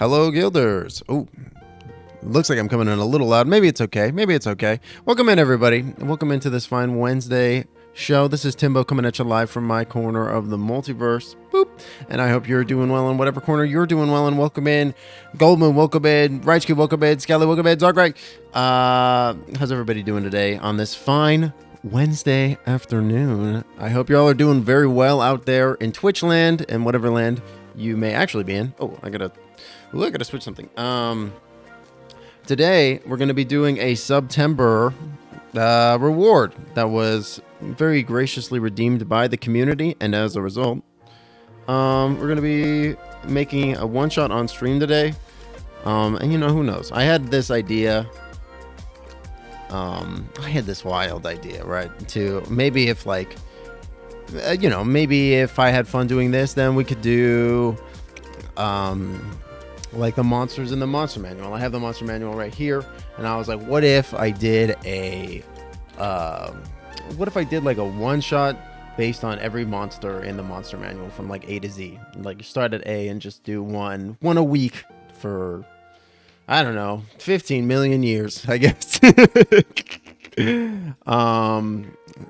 Hello, Guilders. Oh, looks like I'm coming in a little loud. Maybe it's okay. Maybe it's okay. Welcome in, everybody. Welcome into this fine Wednesday show. This is Timbo coming at you live from my corner of the multiverse. Boop. And I hope you're doing well in whatever corner you're doing well in. Welcome in. Goldmoon, welcome in. Reichke, welcome in. Skelly, welcome in. Zargreg. How's everybody doing today on this fine Wednesday afternoon? I hope you all are doing very well out there in Twitch land and whatever land you may actually be in. Oh, I gotta switch something. Today we're gonna be doing a September reward that was very graciously redeemed by the community, and as a result, we're gonna be making a one-shot on stream today. And you know, who knows? I had this idea. I had this wild idea, right? To maybe if like, maybe if I had fun doing this, then we could do, like the monsters in the monster manual. I have the monster manual right here, and I was like, what if I did like a one-shot based on every monster in the monster manual from like A to Z? Like you start at A and just do one a week for, I don't know, 15 million years, I guess.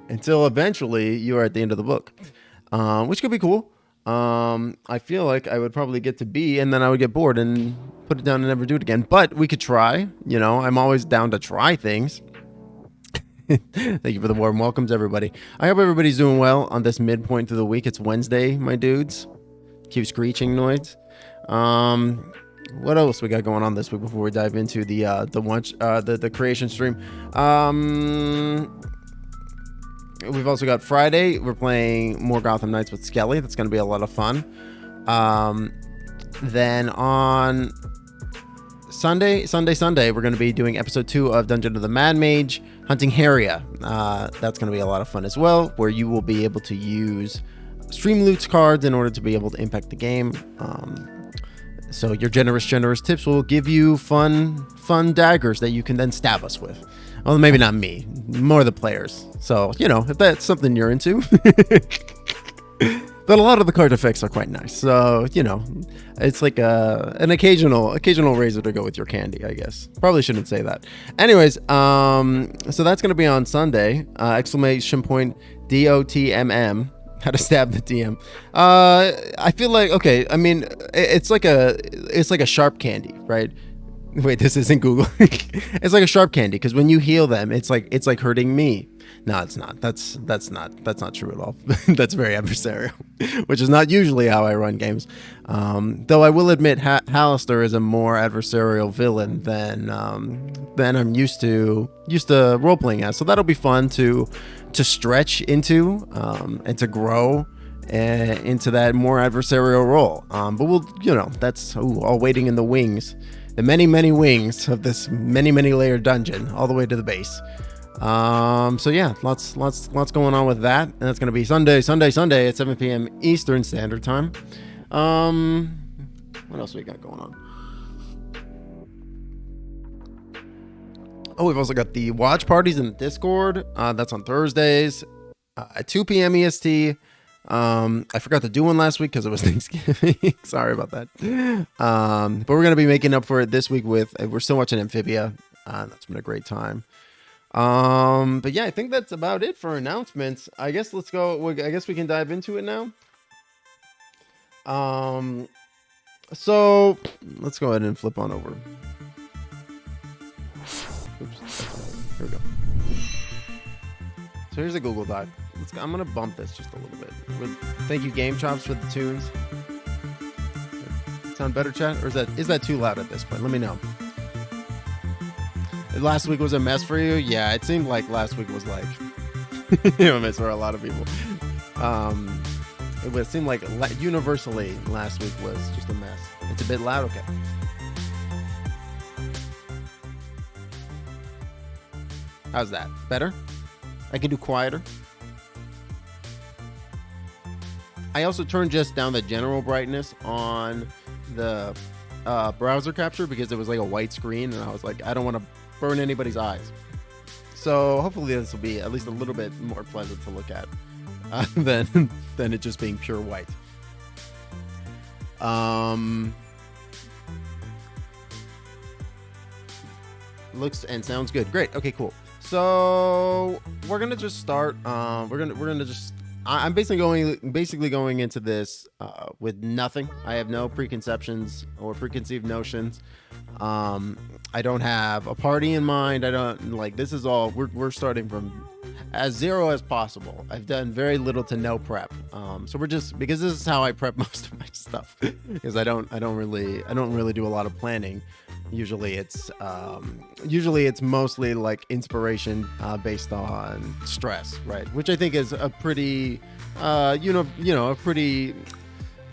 Until eventually you are at the end of the book, which could be cool. I feel like I would probably get to B and then I would get bored and put it down and never do it again. But we could try. You know, I'm always down to try things. Thank you for the warm welcomes, everybody. I hope everybody's doing well on this midpoint through the week. It's Wednesday, my dudes. Cue screeching noise. What else we got going on this week before we dive into the creation stream? We've also got Friday. We're playing more Gotham Knights with Skelly. That's going to be a lot of fun. Then on Sunday, we're going to be doing episode 2 of Dungeon of the Mad Mage, Hunting Haria. That's going to be a lot of fun as well, where you will be able to use stream loots cards in order to be able to impact the game. So your generous tips will give you fun daggers that you can then stab us with. Well, maybe not me, more the players. So, you know, if that's something you're into. But a lot of the card effects are quite nice. So, you know, it's like an occasional razor to go with your candy, I guess. Probably shouldn't say that. Anyways, so that's going to be on Sunday. Exclamation point DOTMM. How to stab the DM. I feel like, okay, I mean, it's like a sharp candy, right? Wait, this isn't Google. It's like a sharp candy because when you heal them, it's like hurting me. No, it's not. That's not true at all. That's very adversarial, which is not usually how I run games. Though I will admit, Hallister is a more adversarial villain than I'm used to role playing as. So that'll be fun to stretch into and to grow into that more adversarial role. But we'll, you know, that's all waiting in the wings. The many wings of this many layered dungeon all the way to the base. So yeah, lots going on with that, and that's gonna be Sunday at 7 p.m. Eastern Standard Time. What else we got going on? Oh, we've also got the watch parties in the Discord. That's on Thursdays at 2 p.m. EST. I forgot to do one last week because it was Thanksgiving. Sorry about that. But we're gonna be making up for it this week with we're still watching Amphibia. That's been a great time. But yeah, I think that's about it for announcements. I guess let's go. I guess we can dive into it now. So let's go ahead and flip on over. Oops. Here we go. So here's a Google Doc. I'm gonna bump this just a little bit. Thank you, Game Chops, for the tunes. Sound better, chat, or is that too loud at this point? Let me know. Last week was a mess for you. Yeah, it seemed like last week was like a mess for a lot of people. It seemed like universally last week was just a mess. It's a bit loud. Okay. How's that? Better? I can do quieter. I also turned just down the general brightness on the browser capture because it was like a white screen, and I was like, I don't want to burn anybody's eyes. So hopefully this will be at least a little bit more pleasant to look at than it just being pure white. looks and sounds good. Great. Okay, cool. So we're gonna just start. We're gonna just. I'm basically going into this with nothing. I have no preconceptions or preconceived notions. I don't have a party in mind. I don't like. This is all. We're starting from as zero as possible. I've done very little to no prep. So we're just, because this is how I prep most of my stuff, because I don't really do a lot of planning. Usually it's mostly like inspiration based on stress, right? Which I think is a pretty a pretty,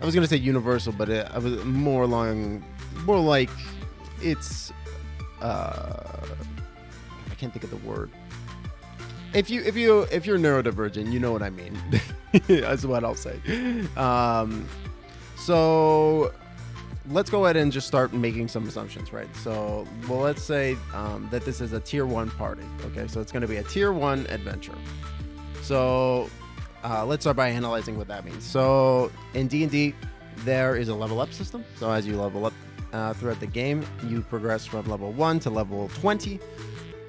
I was gonna say universal, but I was more like it's I can't think of the word. If you're neurodivergent, you know what I mean. That's what I'll say. So let's go ahead and just start making some assumptions, right? So, well, let's say that this is a tier 1 party. Okay, so it's going to be a tier 1 adventure. So let's start by analyzing what that means. So in D&D, there is a level up system. So as you level up throughout the game, you progress from level 1 to level 20.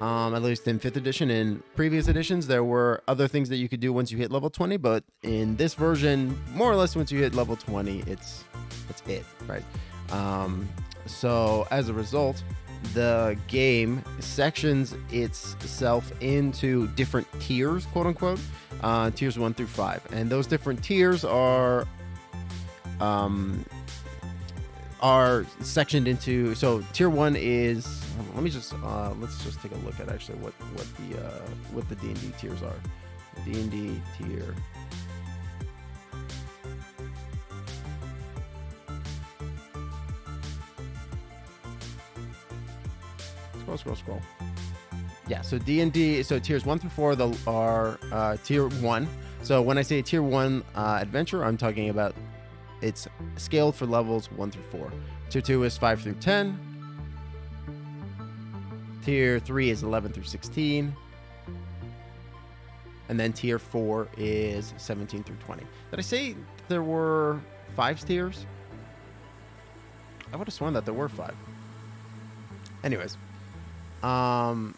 At least in 5th edition. In previous editions, there were other things that you could do once you hit level 20, but in this version, more or less once you hit level 20, it's it, right? So as a result, the game sections itself into different tiers, quote unquote, tiers 1 through 5, and those different tiers are sectioned into. So tier 1 is, let's just take a look at actually what the D&D tiers are. D&D tier. Scroll. Yeah, so D&D, so tiers 1 through 4 are tier 1. So when I say tier 1 adventure, I'm talking about it's scaled for levels 1 through 4. Tier 2 is 5 through 10. Tier 3 is 11 through 16. And then tier 4 is 17 through 20. Did I say there were 5 tiers? I would have sworn that there were 5. Anyways. Boop.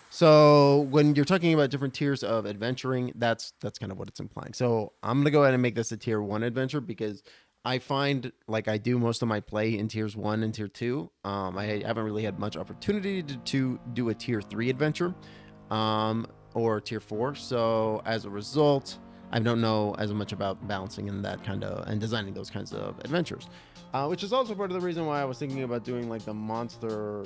So when you're talking about different tiers of adventuring, that's kind of what it's implying. So I'm going to go ahead and make this a tier 1 adventure because I find like I do most of my play in tiers 1 and tier 2. I haven't really had much opportunity to do a tier 3 adventure or tier 4. So as a result, I don't know as much about balancing in that kind of and designing those kinds of adventures, which is also part of the reason why I was thinking about doing like the monster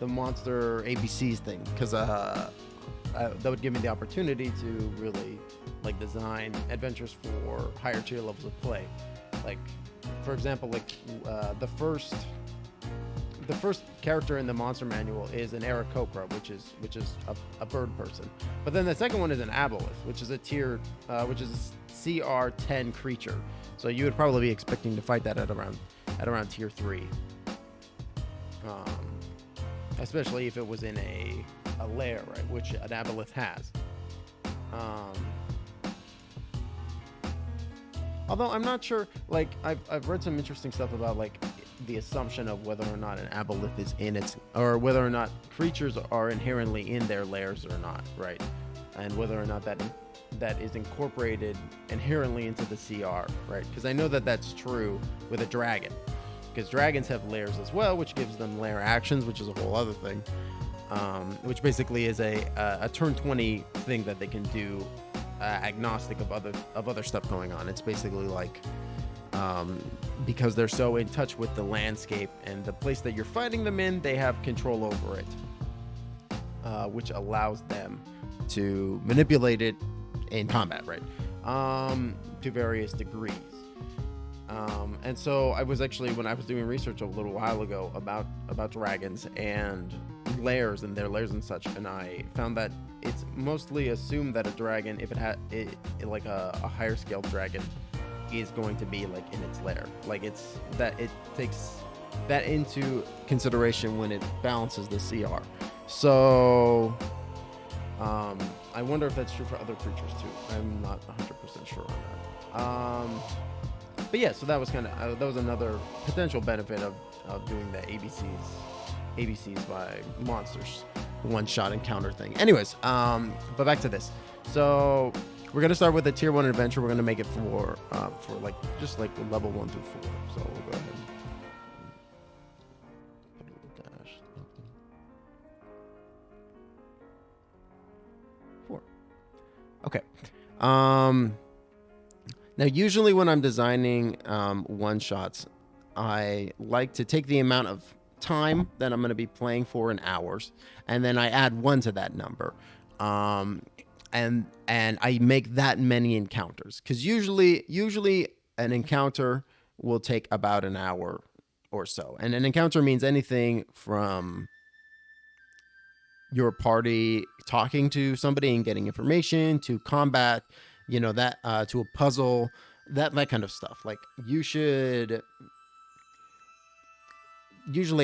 ABCs thing, because that would give me the opportunity to really like design adventures for higher tier levels of play. Like, for example, like the first character in the monster manual is an Aarakocra, which is a bird person. But then the second one is an Aboleth, which is a CR10 creature. So you would probably be expecting to fight that at around tier 3. Especially if it was in a lair, right, which an Aboleth has. Although I'm not sure, like I've read some interesting stuff about like the assumption of whether or not an Aboleth is in its, or whether or not creatures are inherently in their lairs or not, right? And whether or not that is incorporated inherently into the CR, right? Because I know that that's true with a dragon, because dragons have lairs as well, which gives them lair actions, which is a whole other thing, which basically is a turn 20 thing that they can do, agnostic of other stuff going on. It's basically like because they're so in touch with the landscape and the place that you're fighting them in, they have control over it, which allows them to manipulate it in combat, right? To various degrees. And so I was actually, when I was doing research a little while ago about dragons and lairs and their lairs and such, and I found that it's mostly assumed that a dragon, if it had like a higher scale dragon, is going to be like in its lair. Like it takes that into consideration when it balances the CR. So I wonder if that's true for other creatures too. I'm not 100% sure on that. But yeah, so that was kind of that was another potential benefit of doing the ABCs by monsters, one shot encounter thing. Anyways, but back to this. So we're gonna start with a tier 1 adventure. We're gonna make it for like just like level 1 through 4. So we'll go ahead. Dash 4. Okay. Now, usually when I'm designing one shots, I like to take the amount of time that I'm going to be playing for in hours, and then I add 1 to that number, and I make that many encounters, because usually an encounter will take about an hour or so, and an encounter means anything from your party talking to somebody and getting information to combat, that to a puzzle, that kind of stuff. Like, usually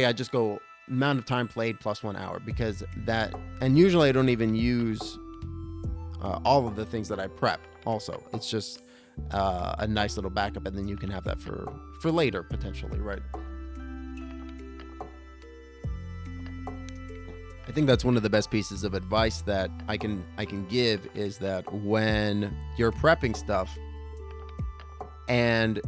I just go amount of time played plus 1 hour, because that, and usually I don't even use all of the things that I prep also. It's just a nice little backup, and then you can have that for later potentially, right? I think that's one of the best pieces of advice that I can give, is that when you're prepping stuff, and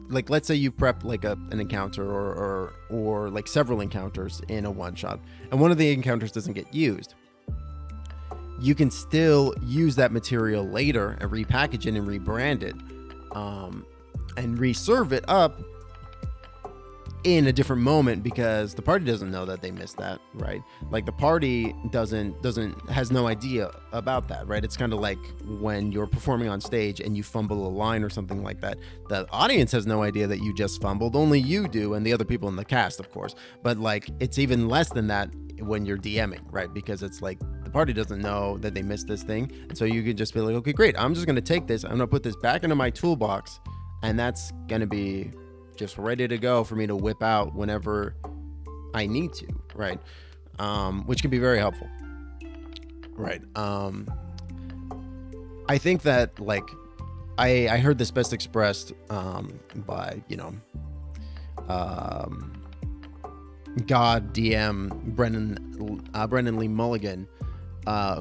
like, let's say you prep like an encounter or like several encounters in a one shot, and one of the encounters doesn't get used, you can still use that material later and repackage it and rebrand it, and reserve it up in a different moment, because the party doesn't know that they missed that, right? Like, the party has no idea about that, right? It's kind of like when you're performing on stage and you fumble a line or something like that. The audience has no idea that you just fumbled. Only you do, and the other people in the cast, of course. But like, it's even less than that when you're DMing, right? Because it's like, the party doesn't know that they missed this thing, and so you can just be like, okay, great, I'm just gonna take this, I'm gonna put this back into my toolbox, and that's gonna be just ready to go for me to whip out whenever I need to, right? Which can be very helpful, right? I think that, like, I heard this best expressed by God DM Brendan Lee Mulligan,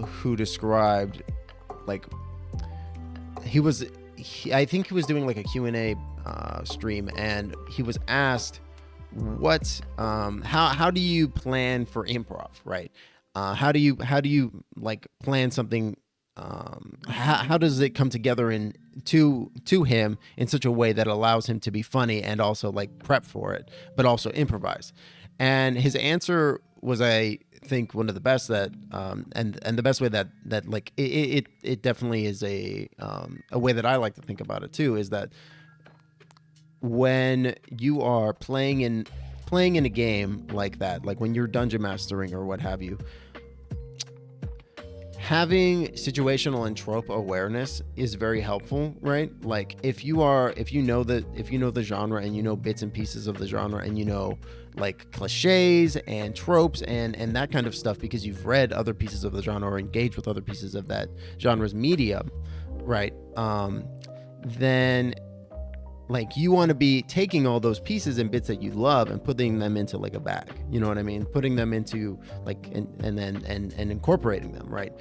who described, like, I think he was doing like a Q&A stream, and he was asked, how do you plan for improv, right? How do you like plan something? How does it come together to him in such a way that allows him to be funny and also like prep for it, but also improvise? And his answer was, I think, one of the best that and the best way that like it definitely is a way that I like to think about it too, is that when you are playing in a game like that, like when you're dungeon mastering or what have you, having situational and trope awareness is very helpful, right? Like, if you know the genre, and you know bits and pieces of the genre, and you know like cliches and tropes and that kind of stuff, because you've read other pieces of the genre or engaged with other pieces of that genre's media, right? Then, like, you want to be taking all those pieces and bits that you love and putting them into like a bag, you know what I mean? Putting them into like, and then incorporating them, right?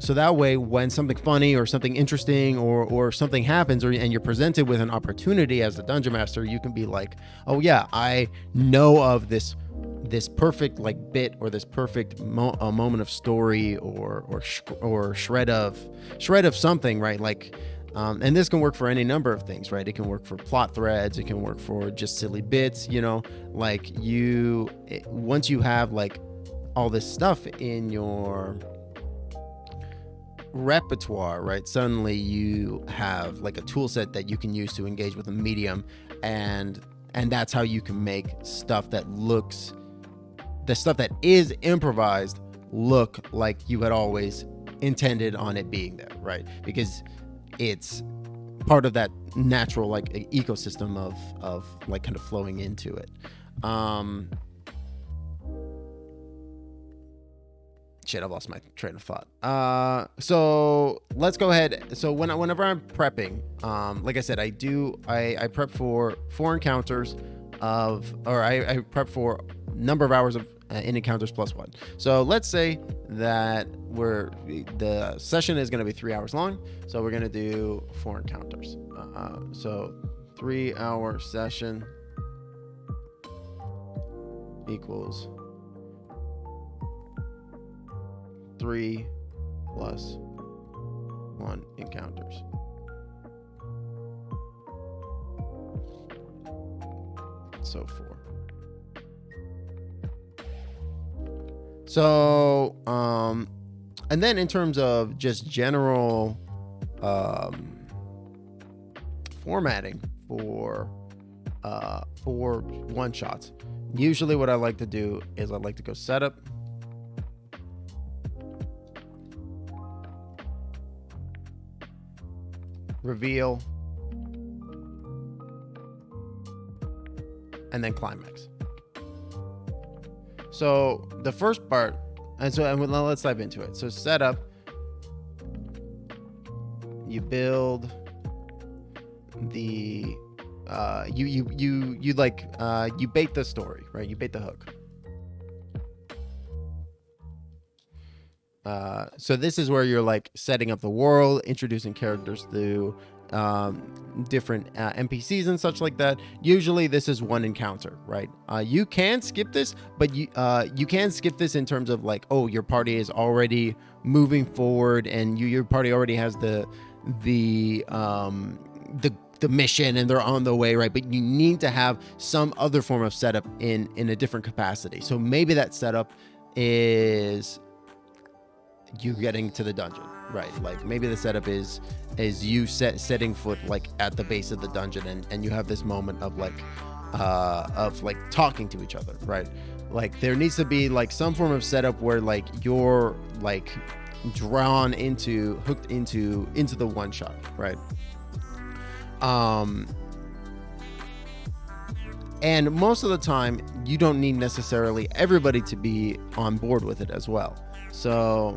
So that way, when something funny or something interesting or something happens, and you're presented with an opportunity as a dungeon master, you can be like, oh yeah, I know of this perfect like bit, or this perfect moment of story, or shred of something, right? Like, and this can work for any number of things, right? It can work for plot threads. It can work for just silly bits, like once you have like all this stuff in your repertoire, right? Suddenly you have like a tool set that you can use to engage with a medium, and that's how you can make stuff that the stuff that is improvised look like you had always intended on it being there, right? Because it's part of that natural like ecosystem of like kind of flowing into it. Shit, I lost my train of thought. So let's go ahead. So whenever I'm prepping, like I said, I prep for 4 encounters I prep for number of hours of in encounters plus 1. So let's say that the session is going to be 3 hours long. So we're going to do 4 encounters. So 3-hour session equals 3 plus 1 encounters. So 4. So, and then in terms of just general formatting for one shots, usually what I like to do is I like to go setup, reveal, and then climax. So the first part, and let's dive into it. So setup, you build the you bait the story, right? You bait the hook. So this is where you're like setting up the world, introducing characters through different NPCs and such like that. Usually this is one encounter, right? You can skip this, but you can skip this in terms of like, oh, your party is already moving forward and your party already has the mission and they're on the way, right? But you need to have some other form of setup in a different capacity. So maybe that setup is you getting to the dungeon, right? Like maybe the setup is you setting foot like at the base of the dungeon and you have this moment of like talking to each other, right? Like there needs to be like some form of setup where like you're like hooked into the one shot, right? And most of the time you don't need necessarily everybody to be on board with it as well. So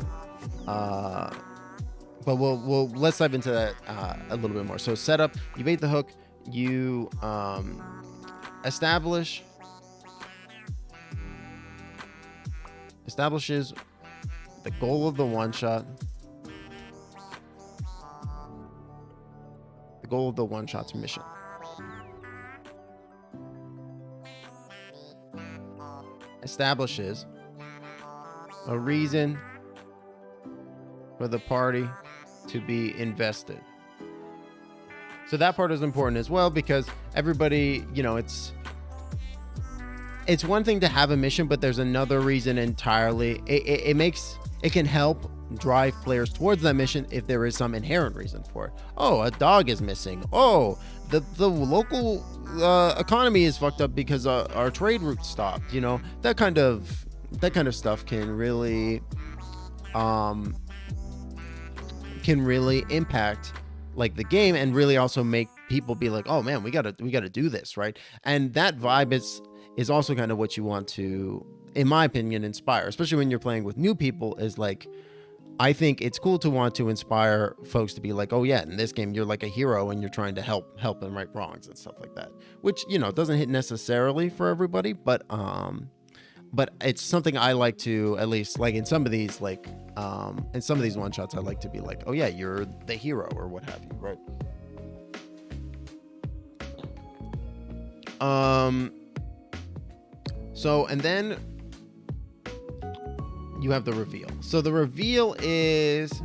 but let's dive into that a little bit more. So setup, you bait the hook, you establishes the goal of the one shot. The goal of the one shot's mission. Establishes a reason for the party to be invested. So that part is important as well because everybody, you know, it's one thing to have a mission, but there's another reason entirely. It can help drive players towards that mission if there is some inherent reason for it. Oh, a dog is missing. Oh, the local economy is fucked up because our trade route stopped. You know, that kind of stuff can really impact like the game and really also make people be like, oh man, we gotta do this, right? And that vibe is also kind of what you want to, in my opinion, inspire, especially when you're playing with new people. Is like, I think it's cool to want to inspire folks to be like, oh yeah, in this game you're like a hero and you're trying to help and right wrongs and stuff like that, which, you know, doesn't hit necessarily for everybody, but it's something I like to, at least like in some of these like in some of these one shots, I like to be like, oh yeah, you're the hero or what have you, right? So, and then you have the reveal. So the reveal is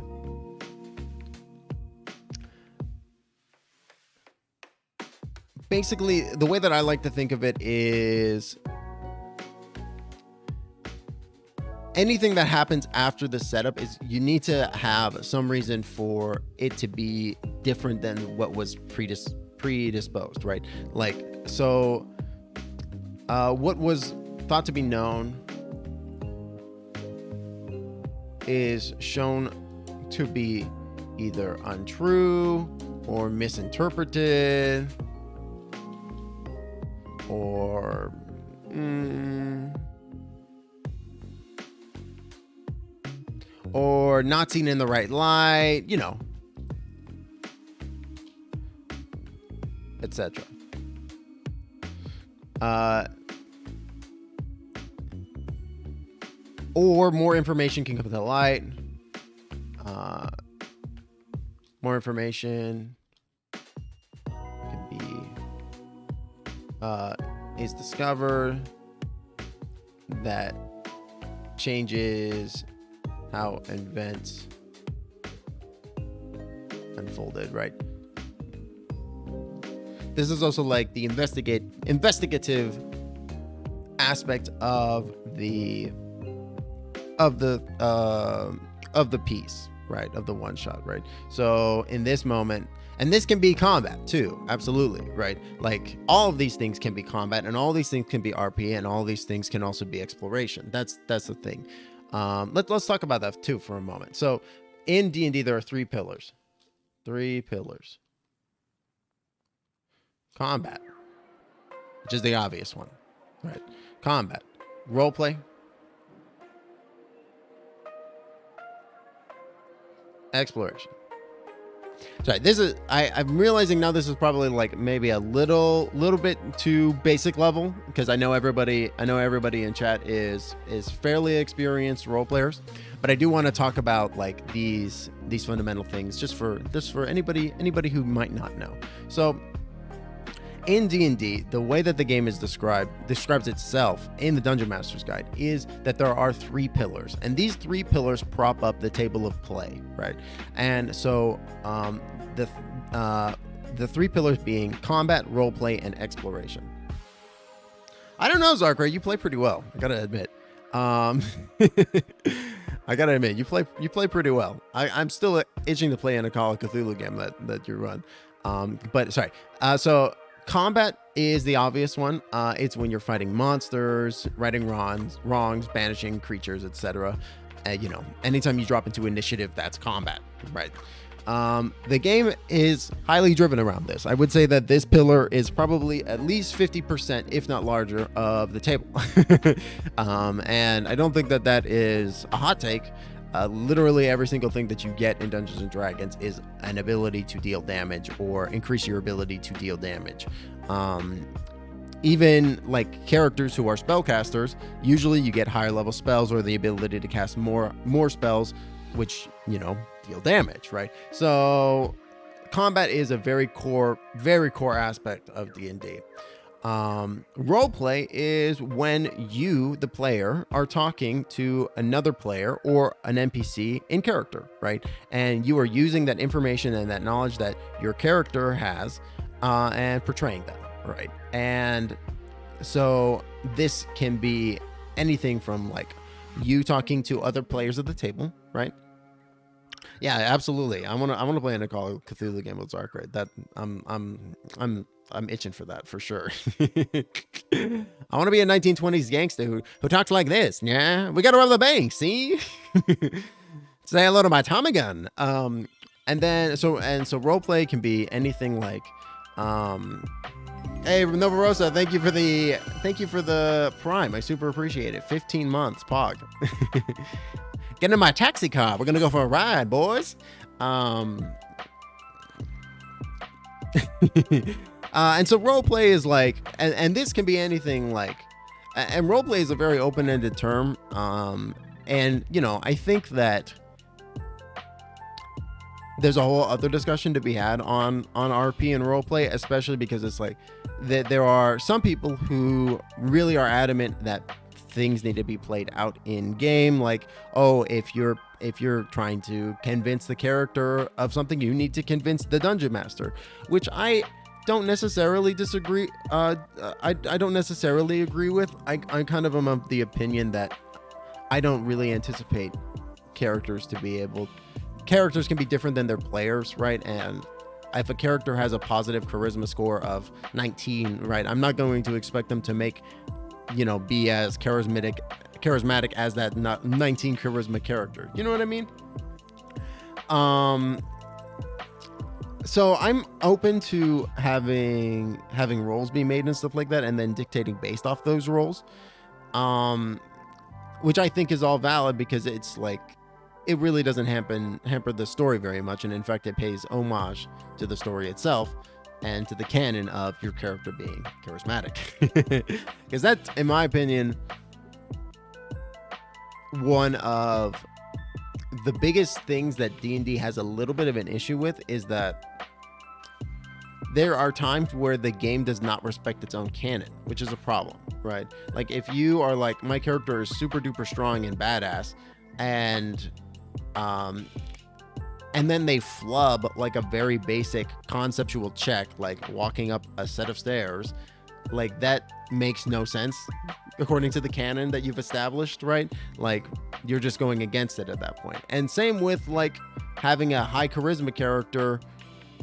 basically, the way that I like to think of it is anything that happens after the setup is you need to have some reason for it to be different than what was predisposed, right? Like, so what was thought to be known is shown to be either untrue or misinterpreted or or not seen in the right light, you know, etc. Or more information can come to the light. More information can be is discovered that changes how events unfolded, right? This is also like the investigative aspect of the piece, right? Of the one shot, right? So in this moment, and this can be combat too, absolutely, right? Like all of these things can be combat, and all these things can be RP, and all these things can also be exploration. That's the thing. Let's talk about that too for a moment. So in D&D, there are three pillars. Combat, which is the obvious one, right? Combat, roleplay, exploration. Sorry, this is I'm realizing now this is probably like maybe a little bit too basic level, because I know everybody in chat is fairly experienced role players, but I do want to talk about like these fundamental things just for anybody who might not know. So in D&D, the way that the game is describes itself in the Dungeon Master's Guide is that there are three pillars, and these three pillars prop up the table of play, right? And so the three pillars being combat, roleplay, and exploration. I don't know, Zarkray, you play pretty well, I gotta admit. I gotta admit, you play pretty well. I'm still itching to play in a Call of Cthulhu game that you run. But sorry. So combat is the obvious one. It's when you're fighting monsters, righting wrongs, banishing creatures, etc. You know, anytime you drop into initiative, that's combat, right? The game is highly driven around this. I would say that this pillar is probably at least 50%, if not larger, of the table. And I don't think that is a hot take. Literally every single thing that you get in Dungeons and Dragons is an ability to deal damage or increase your ability to deal damage. Even like characters who are spellcasters, usually you get higher level spells or the ability to cast more spells, which, you know, deal damage, right? So combat is a very core aspect of D&D. Roleplay is when you, the player, are talking to another player or an NPC in character, right? And you are using that information and that knowledge that your character has and portraying them, right? And so this can be anything from like you talking to other players at the table, right? Yeah, absolutely. I want to play in a Call of Cthulhu game with Zarkray. That I'm itching for that for sure. I want to be a 1920s gangster who talks like this. Yeah, we got to rob the bank. See, say hello to my Tommy gun. And then so roleplay can be anything like, hey Nova Rosa, thank you for the Prime. I super appreciate it. 15 months, Pog. Get in my taxi car. We're gonna go for a ride, boys. And so roleplay is like, and this can be anything like, and roleplay is a very open-ended term. And you know, I think that there's a whole other discussion to be had on RP and roleplay, especially because it's like that there are some people who really are adamant that things need to be played out in game. Like, oh, if you're trying to convince the character of something, you need to convince the dungeon master, which I don't necessarily disagree. I don't necessarily agree with. I kind of am of the opinion that I don't really anticipate characters can be different than their players, right? And if a character has a positive charisma score of 19, right, I'm not going to expect them to make, you know, be as charismatic as that 19 charisma character. You know what I mean? So I'm open to having roles be made and stuff like that, and then dictating based off those roles, which I think is all valid, because it's like, it really doesn't hamper the story very much, and in fact it pays homage to the story itself and to the canon of your character being charismatic. Because that's, in my opinion, one of the biggest things that D&D has a little bit of an issue with, is that there are times where the game does not respect its own canon, which is a problem, right? Like if you are like, my character is super duper strong and badass, and then they flub like a very basic conceptual check, like walking up a set of stairs, like that makes no sense according to the canon that you've established, right? Like you're just going against it at that point. And same with like having a high charisma character,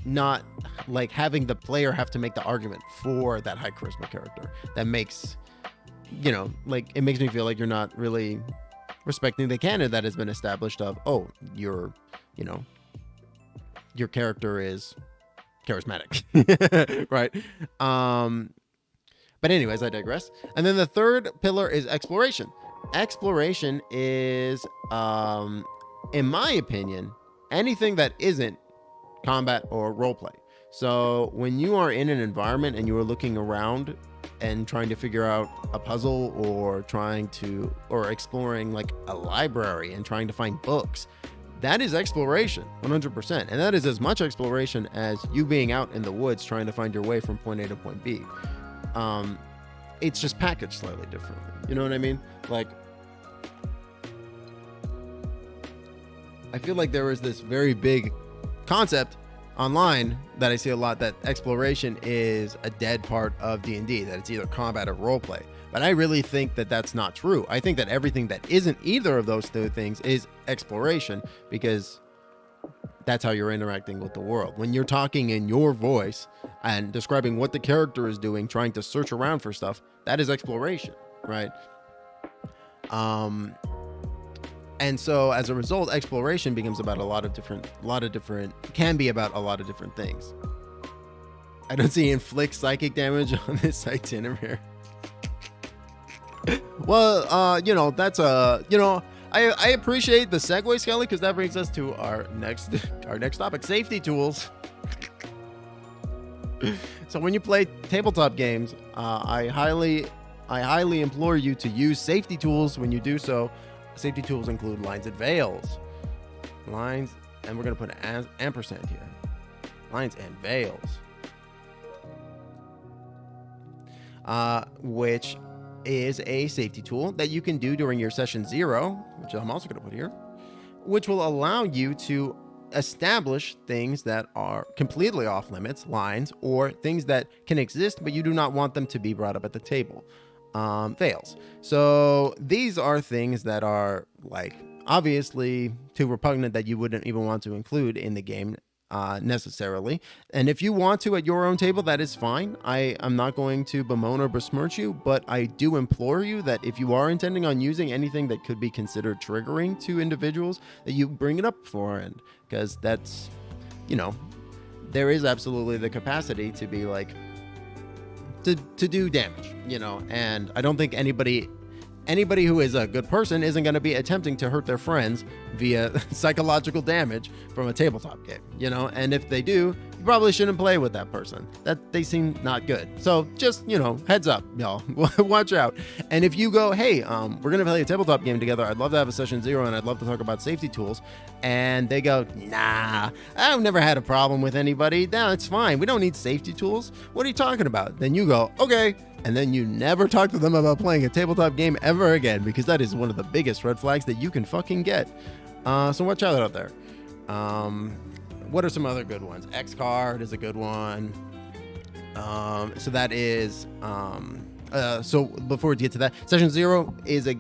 not like having the player have to make the argument for that high charisma character. That makes, you know, like it makes me feel like you're not really respecting the canon that has been established of, oh, your character is charismatic. Right? But anyways, I digress. And then the third pillar is exploration. Exploration is, in my opinion, anything that isn't combat or roleplay. So when you are in an environment and you are looking around and trying to figure out a puzzle, or exploring like a library and trying to find books, that is exploration, 100%. And that is as much exploration as you being out in the woods trying to find your way from point A to point B. It's just packaged slightly differently. You know what I mean? Like, I feel like there is this very big concept online that I see a lot, that exploration is a dead part of D&D, that it's either combat or roleplay. But I really think that that's not true. I think that everything that isn't either of those two things is exploration, because that's how you're interacting with the world. When you're talking in your voice and describing what the character is doing, trying to search around for stuff, that is exploration, right? And so as a result, exploration becomes about can be about a lot of different things. I don't see inflict psychic damage on this itinerary. Well, that's I appreciate the segue, Skelly, because that brings us to our next topic: safety tools. So when you play tabletop games, I highly implore you to use safety tools when you do so. Safety tools include lines and veils. Lines, and we're going to put an ampersand here. Lines and veils. Which is a safety tool that you can do during your session 0, which I'm also going to put here, which will allow you to establish things that are completely off limits, lines, or things that can exist, but you do not want them to be brought up at the table. Veils. So these are things that are like obviously too repugnant that you wouldn't even want to include in the game necessarily. And if you want to at your own table, that is fine. I'm not going to bemoan or besmirch you, but I do implore you that if you are intending on using anything that could be considered triggering to individuals, that you bring it up beforehand, because that's, there is absolutely the capacity to be like, to do damage, and I don't think anybody who is a good person isn't going to be attempting to hurt their friends via psychological damage from a tabletop game, and if they do, you probably shouldn't play with that person. That they seem not good. So just, heads up, y'all. Watch out. And if you go, hey, we're going to play a tabletop game together, I'd love to have a session 0 and I'd love to talk about safety tools, and they go, nah, I've never had a problem with anybody. No, it's fine. We don't need safety tools. What are you talking about? Then you go, okay. And then you never talk to them about playing a tabletop game ever again, because that is one of the biggest red flags that you can fucking get. So watch out there. What are some other good ones? X-Card is a good one. So that is... so before we get to that, session 0 is a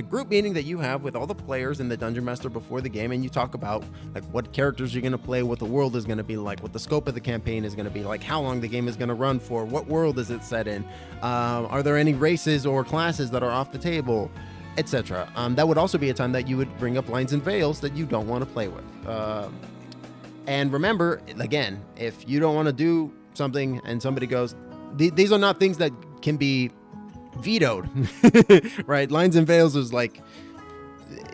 group meeting that you have with all the players and the dungeon master before the game, and you talk about like what characters you're going to play, what the world is going to be like, what the scope of the campaign is going to be like, how long the game is going to run for, what world is it set in, are there any races or classes that are off the table, etc. That would also be a time that you would bring up lines and veils that you don't want to play with. And remember, again, if you don't want to do something and somebody goes, these are not things that can be vetoed, right? Lines and veils is like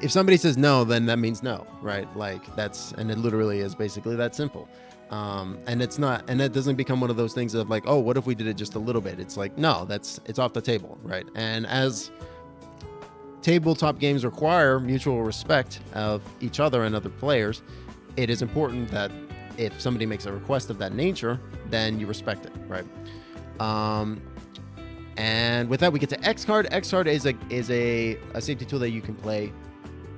if somebody says no, then that means no, right? Like and it literally is basically that simple. And it's not, and it doesn't become one of those things of like, oh, what if we did it just a little bit? It's like, no, it's off the table, right? And as tabletop games require mutual respect of each other and other players, it is important that if somebody makes a request of that nature, then you respect it, right? And with that, we get to X card. X card is a safety tool that you can play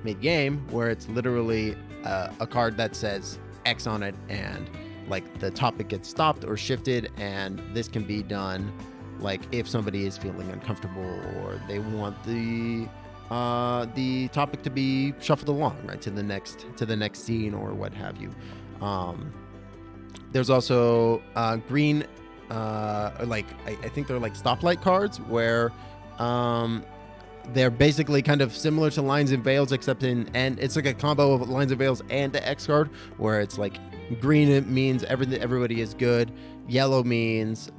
mid-game, where it's literally a card that says X on it, and like the topic gets stopped or shifted, and this can be done like if somebody is feeling uncomfortable or they want the topic to be shuffled along, right, to the next scene or what have you. There's also green, like I think they're like stoplight cards, where they're basically kind of similar to lines and veils, except and it's like a combo of lines and veils and the X card, where it's like green, it means everybody is good. Yellow means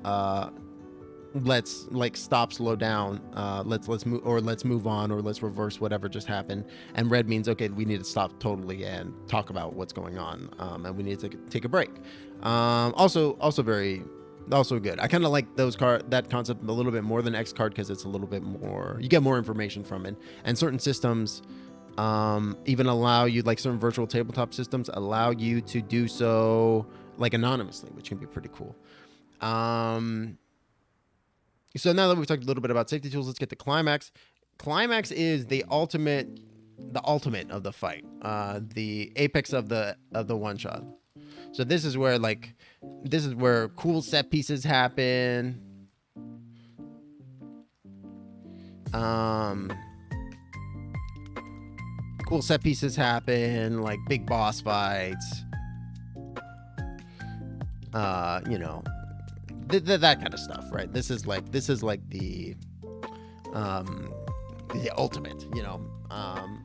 let's like stop, slow down, let's move, or let's move on, or let's reverse whatever just happened. And red means, okay, we need to stop totally and talk about what's going on, and we need to take a break. Also good. I kind of like that concept a little bit more than X card, because it's a little bit more, you get more information from it, and certain systems even allow you, like certain virtual tabletop systems allow you to do so like anonymously, which can be pretty cool. So now that we've talked a little bit about safety tools, let's get to climax. Climax is the ultimate of the fight, the apex of the one shot. So this is where cool set pieces happen. Cool set pieces happen, like big boss fights. That kind of stuff, right? This is like the ultimate,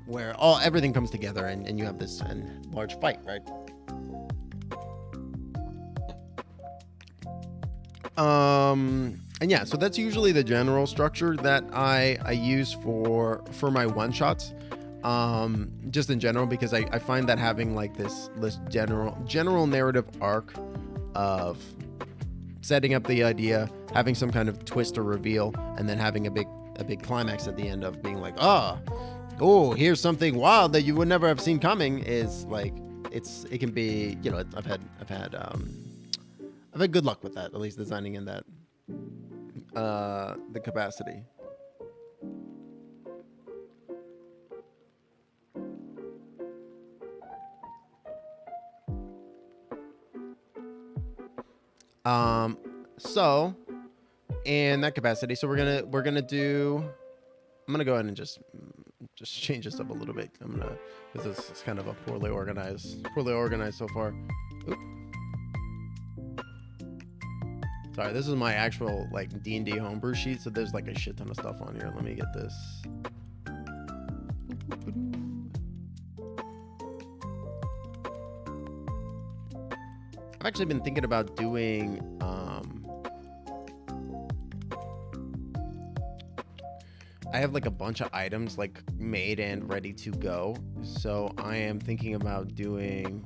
where everything comes together and you have this large fight, right? And yeah, so that's usually the general structure that I use for my one shots, just in general, because I find that having like this general narrative arc of setting up the idea, having some kind of twist or reveal, and then having a big climax at the end of being like, oh, here's something wild that you would never have seen coming, is like, it can be, I've had good luck with that, at least designing in that the capacity. So in that capacity, so we're gonna do, I'm gonna go ahead and just change this up a little bit. Because this is kind of a poorly organized so far. Oop. Sorry, this is my actual like D&D homebrew sheet, so there's like a shit ton of stuff on here. Let me get this. I've actually been thinking about doing I have like a bunch of items like made and ready to go, so I am thinking about doing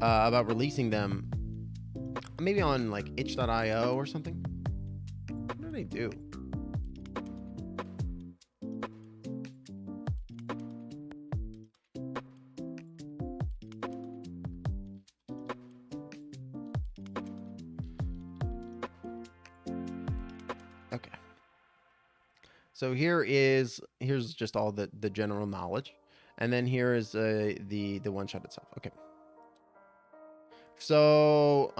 about releasing them maybe on like itch.io or something. What do they do? Okay. So here's just all the general knowledge, and then here is the one shot itself. Okay. So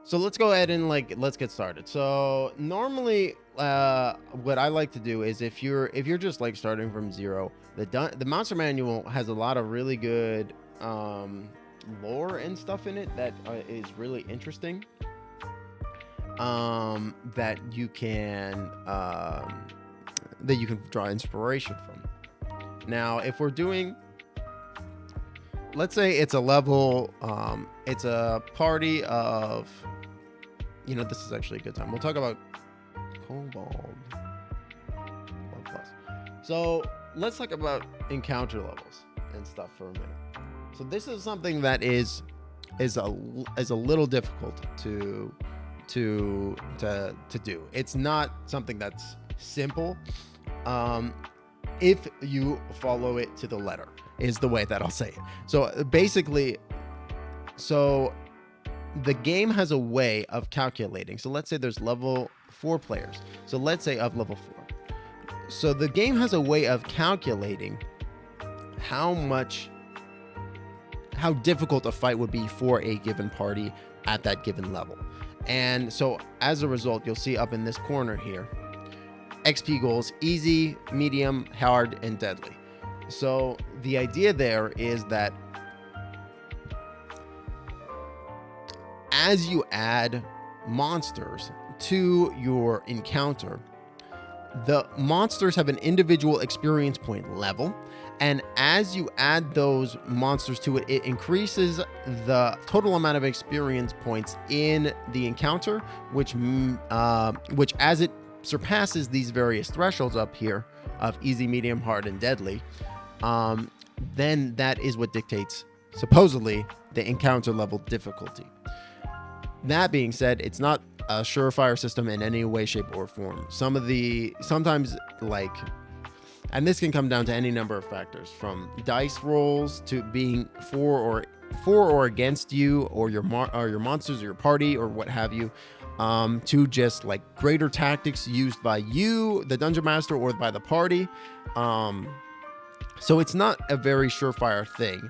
so let's go ahead and let's get started. So normally what I like to do is if you're just like starting from zero, the monster manual has a lot of really good lore and stuff in it that is really interesting, that you can draw inspiration from. Now if we're doing, let's say it's a level, it's a party of, this is actually a good time. We'll talk about Kobold. So let's talk about encounter levels and stuff for a minute. So this is something that is a little difficult to do. It's not something that's simple. If you follow it to the letter, is the way that I'll say it. So basically, the game has a way of calculating. So let's say there's level 4 players. So let's say of level 4. So the game has a way of calculating how difficult a fight would be for a given party at that given level. And so as a result, you'll see up in this corner here, XP goals: easy, medium, hard, and deadly. So the idea there is that as you add monsters to your encounter, the monsters have an individual experience point level, and as you add those monsters to it, it increases the total amount of experience points in the encounter, which as it surpasses these various thresholds up here of easy, medium, hard, and deadly, then that is what dictates supposedly the encounter level difficulty. That being said, it's not a surefire system in any way, shape, or form. Sometimes and this can come down to any number of factors, from dice rolls to being for or against you or your monsters or your party or what have you, to just like greater tactics used by you, the dungeon master, or by the party. So it's not a very surefire thing.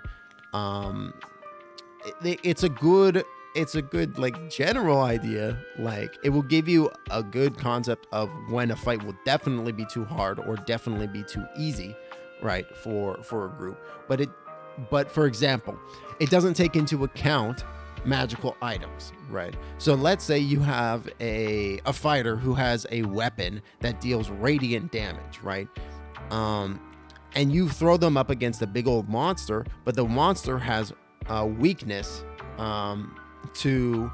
It's a good like general idea. Like, it will give you a good concept of when a fight will definitely be too hard or definitely be too easy, right, for a group. But for example, it doesn't take into account magical items, right? So let's say you have a fighter who has a weapon that deals radiant damage, right? And you throw them up against a big old monster, but the monster has a weakness to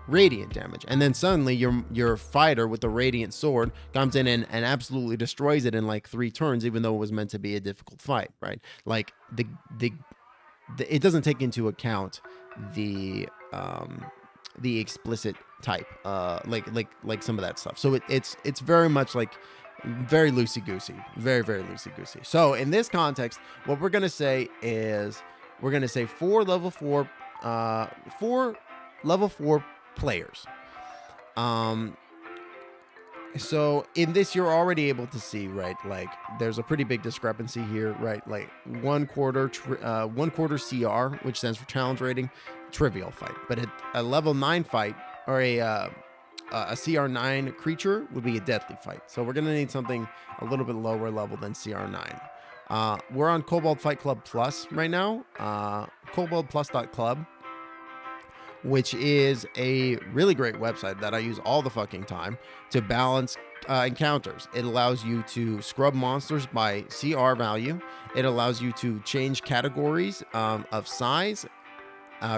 radiant damage, and then suddenly your fighter with the radiant sword comes in and absolutely destroys it in like 3 turns, even though it was meant to be a difficult fight, right? Like it doesn't take into account the explicit type, like some of that stuff. So it's very much like very loosey-goosey, very loosey-goosey. So in this context, what we're gonna say is for level 4 players. So in this, you're already able to see, right, like there's a pretty big discrepancy here, right? Like 1/4 CR, which stands for challenge rating, trivial fight. But a level 9 fight, or a CR9 creature, would be a deadly fight. So we're gonna need something a little bit lower level than CR9. We're on Kobold Fight Club Plus right now, koboldplus.club, which is a really great website that I use all the fucking time to balance encounters. It allows you to scrub monsters by CR value. It allows you to change categories of size,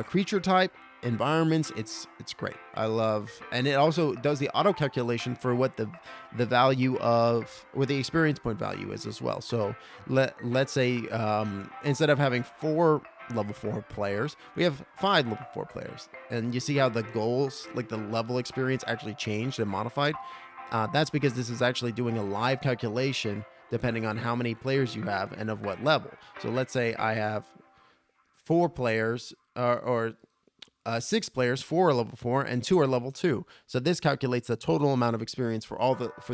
creature type, environments. It's great. I love, and it also does the auto calculation for what the value of, or the experience point value is as well. So let's say instead of having 4 level 4 players, we have 5 level 4 players, and you see how the goals, like the level experience, actually changed and modified. That's because this is actually doing a live calculation depending on how many players you have and of what level. So let's say I have 4 players, or 6 players, 4 are level 4 and 2 are level 2. So this calculates the total amount of experience for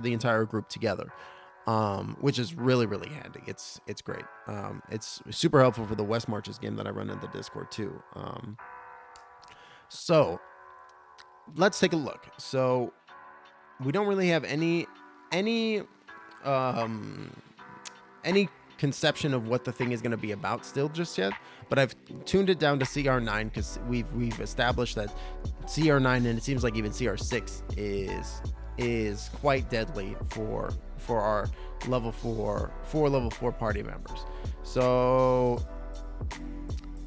the entire group together, which is really handy. It's great. It's super helpful for the West Marches game that I run in the Discord too. So let's take a look. So we don't really have any conception of what the thing is going to be about still just yet, but I've tuned it down to CR9 because we've established that CR9, and it seems like even CR6 is quite deadly for our level 4 party members. So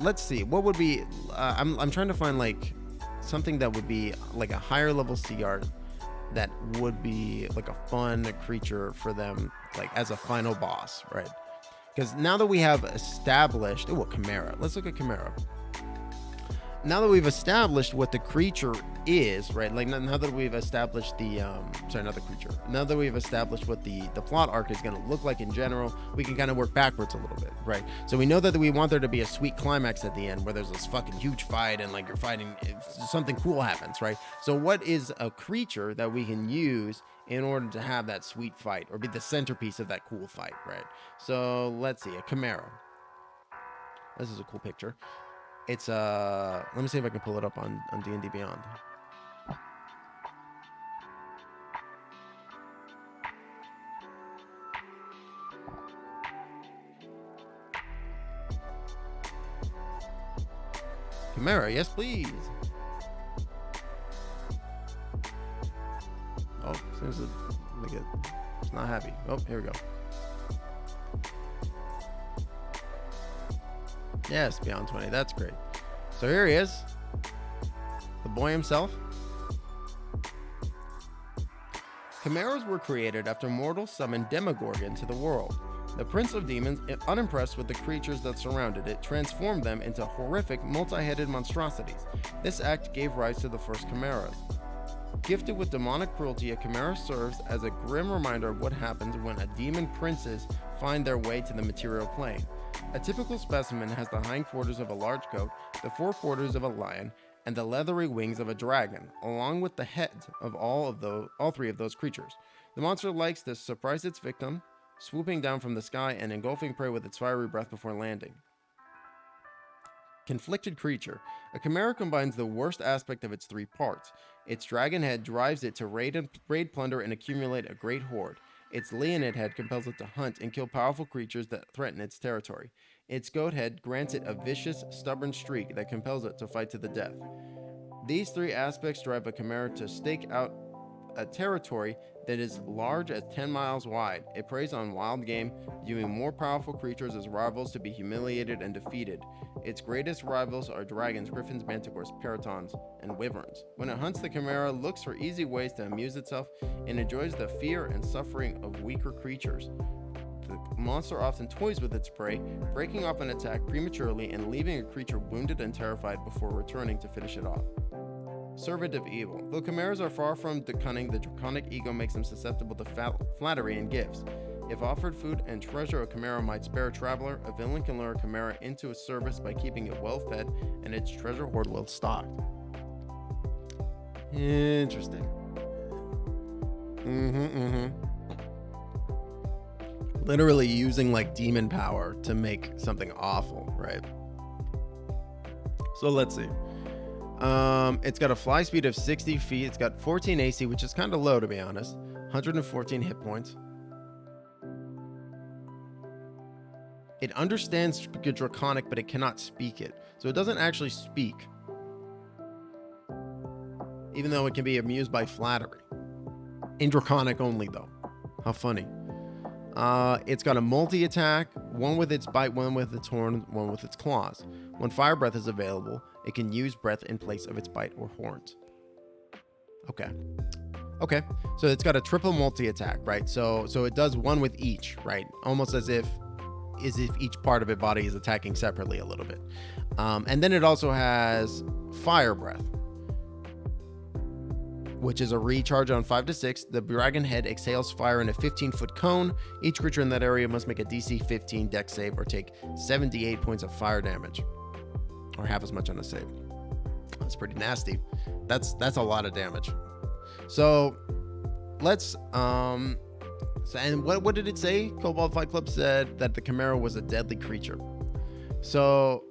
let's see what would be I'm trying to find like something that would be like a higher level CR that would be like a fun creature for them, like as a final boss, right? Because now that we have established, a chimera. Let's look at chimera. Now that we've established what the creature is, right? Like now that we've established the, not the creature. Now that we've established what the plot arc is going to look like in general, we can kind of work backwards a little bit, right? So we know that we want there to be a sweet climax at the end where there's this fucking huge fight and like you're fighting, something cool happens, right? So what is a creature that we can use in order to have that sweet fight or be the centerpiece of that cool fight, right? So let's see, a chimera. This is a cool picture. It's let me see if I can pull it up on D&D Beyond. Chimera, yes please. Oh, seems like it's not happy. Oh, here we go. Yes, Beyond 20. That's great. So here he is. The boy himself. Chimeras were created after mortals summoned Demogorgon to the world. The Prince of Demons, unimpressed with the creatures that surrounded it, transformed them into horrific, multi-headed monstrosities. This act gave rise to the first chimeras. Gifted with demonic cruelty, a chimera serves as a grim reminder of what happens when a demon princes find their way to the material plane. A typical specimen has the hindquarters of a large goat, the forequarters of a lion, and the leathery wings of a dragon, along with the heads of all three of those creatures. The monster likes to surprise its victim, swooping down from the sky and engulfing prey with its fiery breath before landing. Conflicted creature. A chimera combines the worst aspect of its three parts. Its dragon head drives it to raid, plunder, and accumulate a great hoard. Its leonid head compels it to hunt and kill powerful creatures that threaten its territory. Its goat head grants it a vicious, stubborn streak that compels it to fight to the death. These three aspects drive a chimera to stake out a territory that is large as 10 miles wide. It preys on wild game, viewing more powerful creatures as rivals to be humiliated and defeated. Its greatest rivals are dragons, griffins, manticores, peritons, and wyverns. When it hunts, the chimera looks for easy ways to amuse itself and enjoys the fear and suffering of weaker creatures. The monster often toys with its prey, breaking off an attack prematurely and leaving a creature wounded and terrified before returning to finish it off. Servant of evil. Though chimeras are far from the cunning, the draconic ego makes them susceptible to flattery and gifts. If offered food and treasure, a chimera might spare a traveler. A villain can lure a chimera into his service by keeping it well fed and its treasure hoard well stocked. Interesting. Literally using like demon power to make something awful, right? So let's see. It's got a fly speed of 60 feet. It's got 14 AC, which is kind of low to be honest. 114 hit points. It understands Draconic, but it cannot speak it. So it doesn't actually speak. Even though it can be amused by flattery. In Draconic only though. How funny. It's got a multi-attack, one with its bite, one with its horn, one with its claws. When fire breath is available, it can use breath in place of its bite or horns. Okay, so it's got a triple multi-attack, right? So it does one with each, right? Almost as if each part of its body is attacking separately a little bit. And then it also has fire breath, which is a recharge on 5 to 6. The dragon head exhales fire in a 15-foot cone. Each creature in that area must make a DC 15 dex save or take 78 points of fire damage, or half as much on a save. That's pretty nasty. That's a lot of damage. So let's and what did it say? Cobalt Fight Club said that the chimera was a deadly creature. So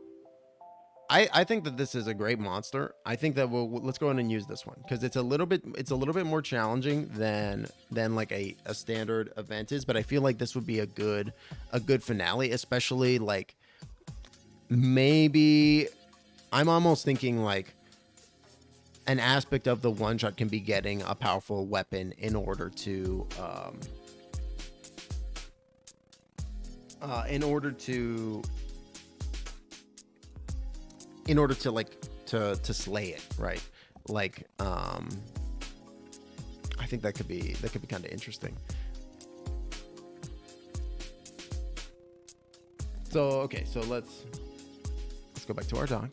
I think that this is a great monster. I think that let's go ahead and use this one because it's a little bit more challenging than like a standard event is, but I feel like this would be a good finale, especially like maybe I'm almost thinking like an aspect of the one shot can be getting a powerful weapon in order to like to slay it, right? Like I think that could be kind of interesting. So okay, so let's go back to our doc,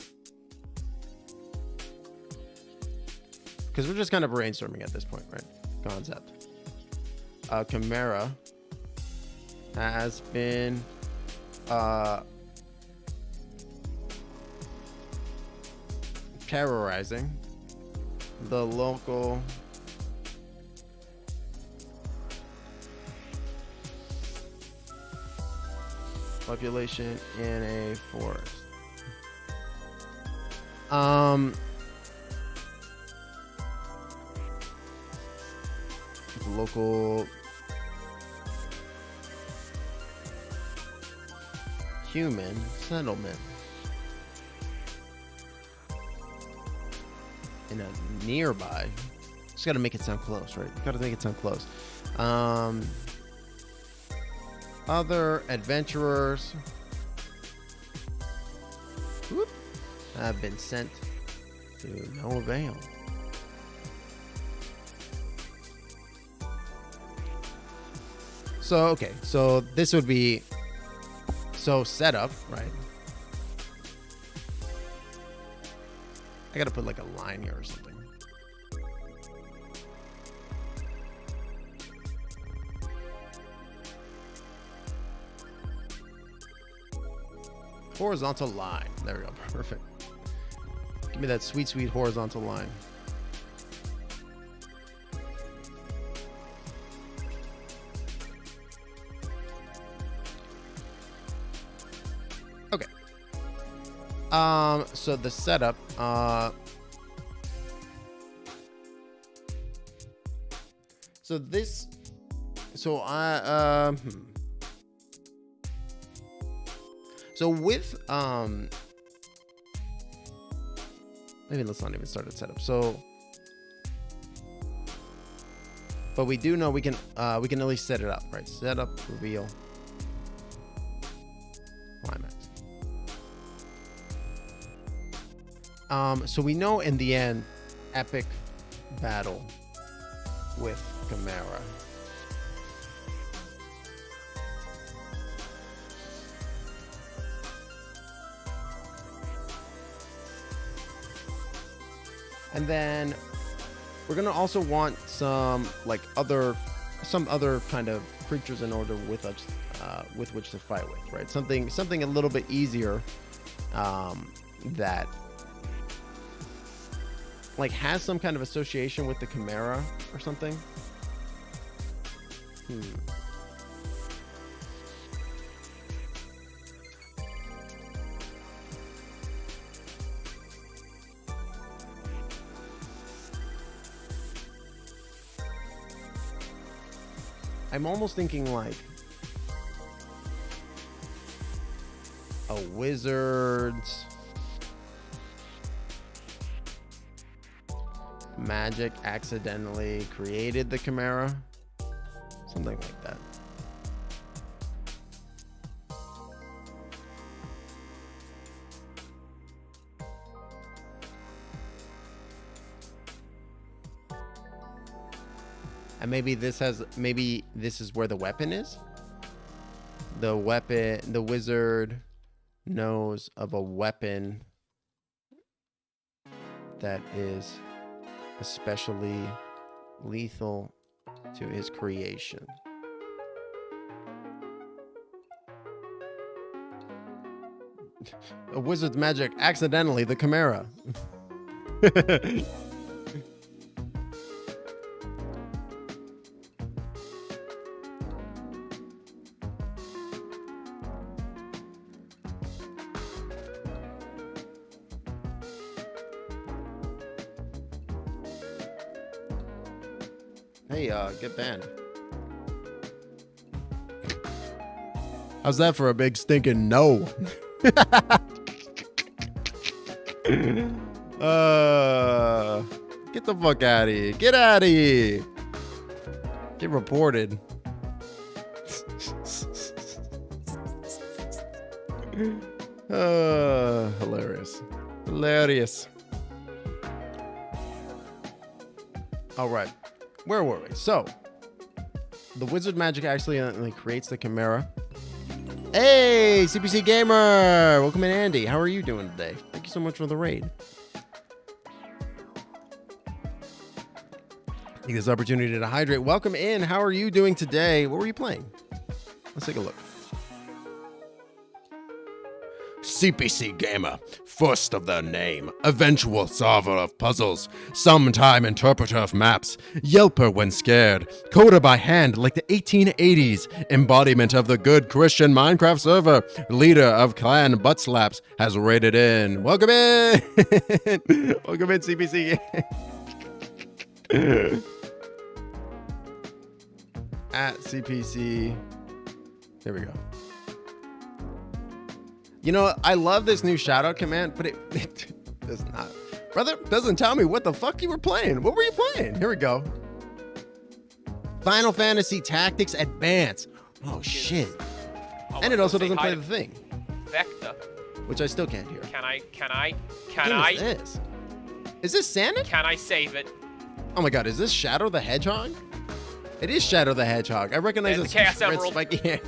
because we're just kind of brainstorming at this point, right? Concept. Chimera has been terrorizing the local population in a forest. Local human settlement in a nearby. Just gotta make it sound close, right? Gotta make it sound close. Other adventurers have been sent to no avail. So, okay, so this would be, so setup, right? I gotta put like a line here or something. Horizontal line. There we go. Perfect. Give me that sweet, sweet horizontal line. Okay. So the setup, so this, so so with, maybe let's not even start at setup. So, but we do know we can at least set it up, right? Setup, reveal, climax. So we know in the end, epic battle with Chimera. And then we're gonna also want some like some other kind of creatures in order with us, with which to fight with, right? Something a little bit easier, that like has some kind of association with the Chimera or something. I'm almost thinking like a wizard's magic accidentally created the Chimera. Something like that. And maybe this is where the weapon is. The wizard knows of a weapon that is especially lethal to his creation. A wizard's magic accidentally the Chimera. Hey, get banned. How's that for a big stinking no? Get the fuck out of here. Get out of here. Get reported. Hilarious. Hilarious. All right. where were we? So, the wizard magic accidentally creates the chimera. Hey, CPC Gamer! Welcome in, Andy. How are you doing today? Thank you so much for the raid. Take this opportunity to hydrate. Welcome in. How are you doing today? What were you playing? Let's take a look. CPC Gamer, first of their name, eventual solver of puzzles, sometime interpreter of maps, yelper when scared, coder by hand like the 1880s, embodiment of the good Christian Minecraft server, leader of clan butt slaps, has raided in. Welcome in! Welcome in, CPC. At CPC. There we go. You know, I love this new shoutout command, but it does not. Brother, doesn't tell me what the fuck you were playing. What were you playing? Here we go. Final Fantasy Tactics Advance. Oh, shit. And it also doesn't play the thing. Vector. Which I still can't hear. Can I? Is this Santa? Can I save it? Oh my god, is this Shadow the Hedgehog? It is Shadow the Hedgehog. I recognize There's its the Chaos red Emerald. spiky hair.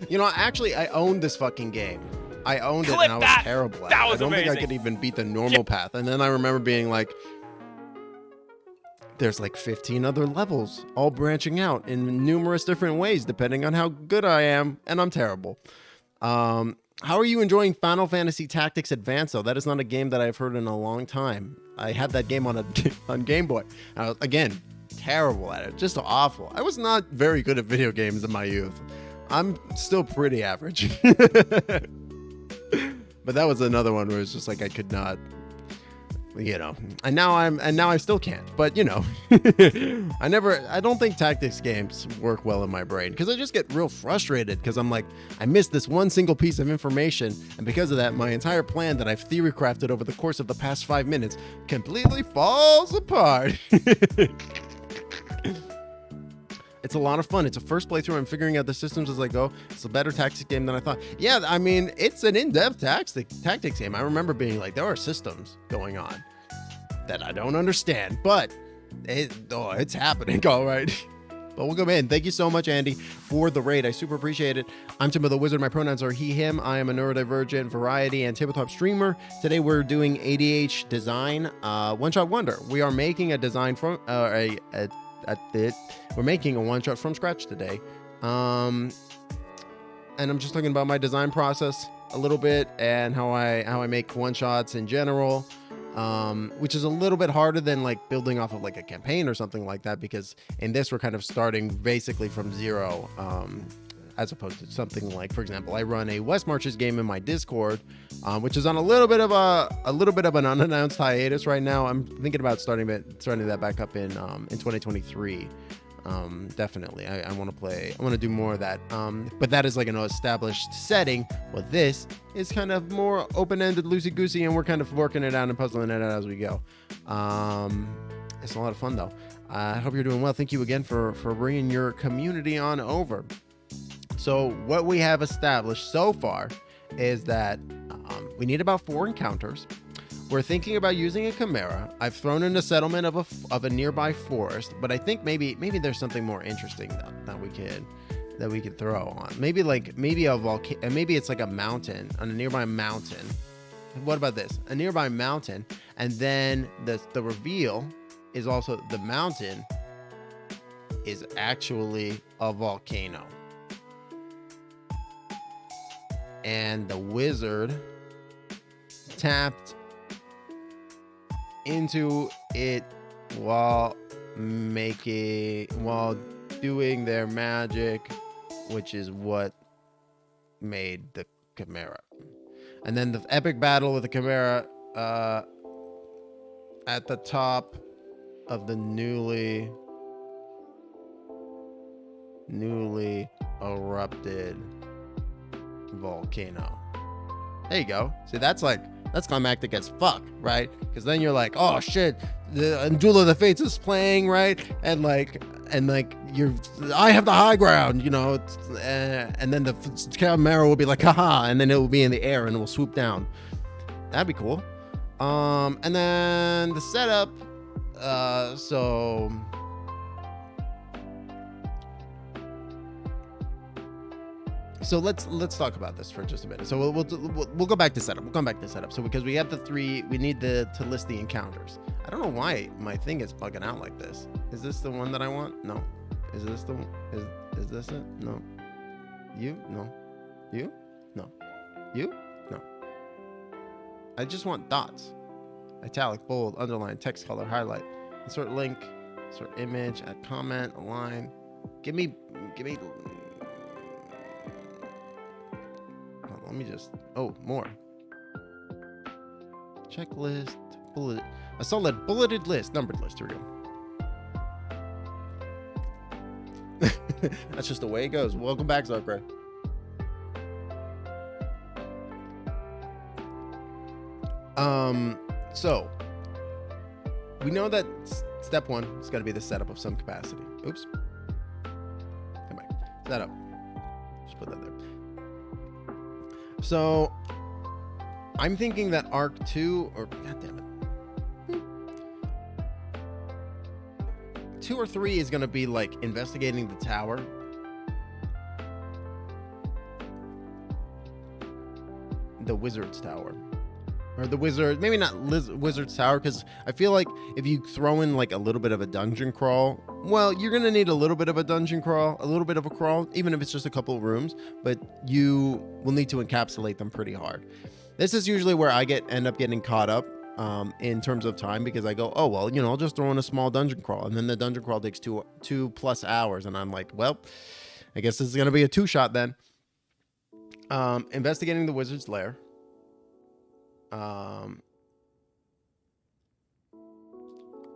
You know, actually, I owned this fucking game. I owned it and I was terrible at it. I don't think I could even beat the normal path. And then I remember being like, there's like 15 other levels, all branching out in numerous different ways, depending on how good I am. And I'm terrible. How are you enjoying Final Fantasy Tactics Advance, though? That is not a game that I've heard in a long time. I had that game on Game Boy. I was, again, terrible at it. Just awful. I was not very good at video games in my youth. I'm still pretty average. But that was another one where it's just like I could not, you know. And now I still can't. But you know, I don't think tactics games work well in my brain because I just get real frustrated because I'm like, I missed this one single piece of information, and because of that, my entire plan that I've theory crafted over the course of the past 5 minutes completely falls apart. It's a lot of fun. It's a first playthrough. I'm figuring out the systems as I go. It's a better tactics game than I thought. Yeah, I mean, it's an in-depth tactics game. I remember being like, there are systems going on that I don't understand, but it's happening, all right. But welcome in. Thank you so much, Andy, for the raid. I super appreciate it. I'm Timbo the Wizard. My pronouns are he, him. I am a neurodivergent variety and tabletop streamer. Today we're doing ADHD Design, One Shot Wonder. We are making a design from we're making a one-shot from scratch today, and I'm just talking about my design process a little bit and how I make one-shots in general, which is a little bit harder than like building off of like a campaign or something like that, because in this we're kind of starting basically from zero, as opposed to something like, for example, I run a West Marches game in my Discord, which is on a little bit of an unannounced hiatus right now. I'm thinking about starting that back up in 2023. Definitely, I want to do more of that. But that is like an established setting. Well, this is kind of more open-ended, loosey-goosey, and we're kind of working it out and puzzling it out as we go. It's a lot of fun though. I hope you're doing well. Thank you again for bringing your community on over. So what we have established so far is that we need about 4 encounters. We're thinking about using a chimera. I've thrown in a settlement of a nearby forest, but I think maybe there's something more interesting that we could throw on. Maybe a volcano. Maybe it's like a mountain, on a nearby mountain. What about this? A nearby mountain, and then the reveal is also the mountain is actually a volcano. And the wizard tapped into it while doing their magic, which is what made the chimera. And then the epic battle with the chimera at the top of the newly erupted volcano. There you go. See, that's climactic as fuck, right? Because then you're like, oh shit, the Duel of the Fates is playing, right? And like I have the high ground, you know. And then the chimera will be like, haha, and then it will be in the air and it will swoop down. That'd be cool. And then the setup. So let's talk about this for just a minute. So we'll go back to setup. We'll come back to setup. So because we have the three, we need to list the encounters. I don't know why my thing is bugging out like this. Is this the one that I want? No. Is this the one? Is this it? No. You? No. You? No. You? No. I just want dots. Italic, bold, underline, text color, highlight. Insert link, insert image, add comment, align. Give me. Oh, let me just. Oh, more. Checklist, bullet. A solid bulleted list, numbered list. Here we go. That's just the way it goes. Welcome back, Zarkray. So we know that step one is got to be the setup of some capacity. Oops. Come back. Setup. Just put that there. So I'm thinking that arc 2 or god damn it. 2 or 3 is going to be like investigating the tower. The wizard's tower. Or the wizard, maybe not wizard's tower, because I feel like if you throw in like a little bit of a dungeon crawl, well, you're going to need a little bit of a dungeon crawl, a little bit of a crawl, even if it's just a couple of rooms, but you will need to encapsulate them pretty hard. This is usually where I end up getting caught up in terms of time, because I go, oh, well, you know, I'll just throw in a small dungeon crawl, and then the dungeon crawl takes two plus hours, and I'm like, well, I guess this is going to be a 2-shot then. Investigating the wizard's lair.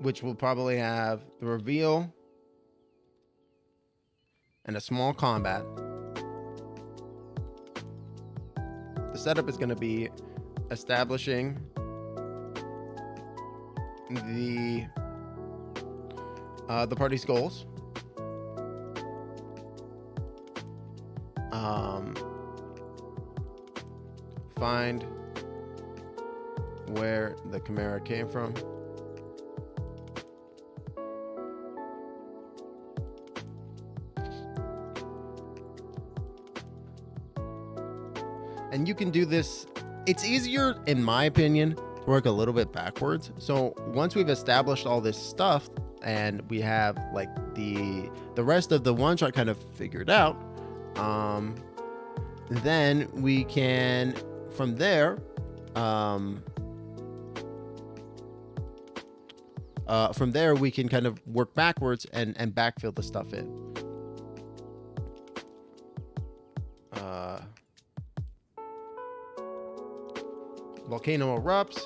Which will probably have the reveal and a small combat. The setup is going to be establishing the party's goals. Find where the chimera came from. And you can do this. It's easier, in my opinion, to work a little bit backwards. So once we've established all this stuff and we have like the rest of the one shot kind of figured out, then we can from there we can kind of work backwards and backfill the stuff in. Volcano erupts.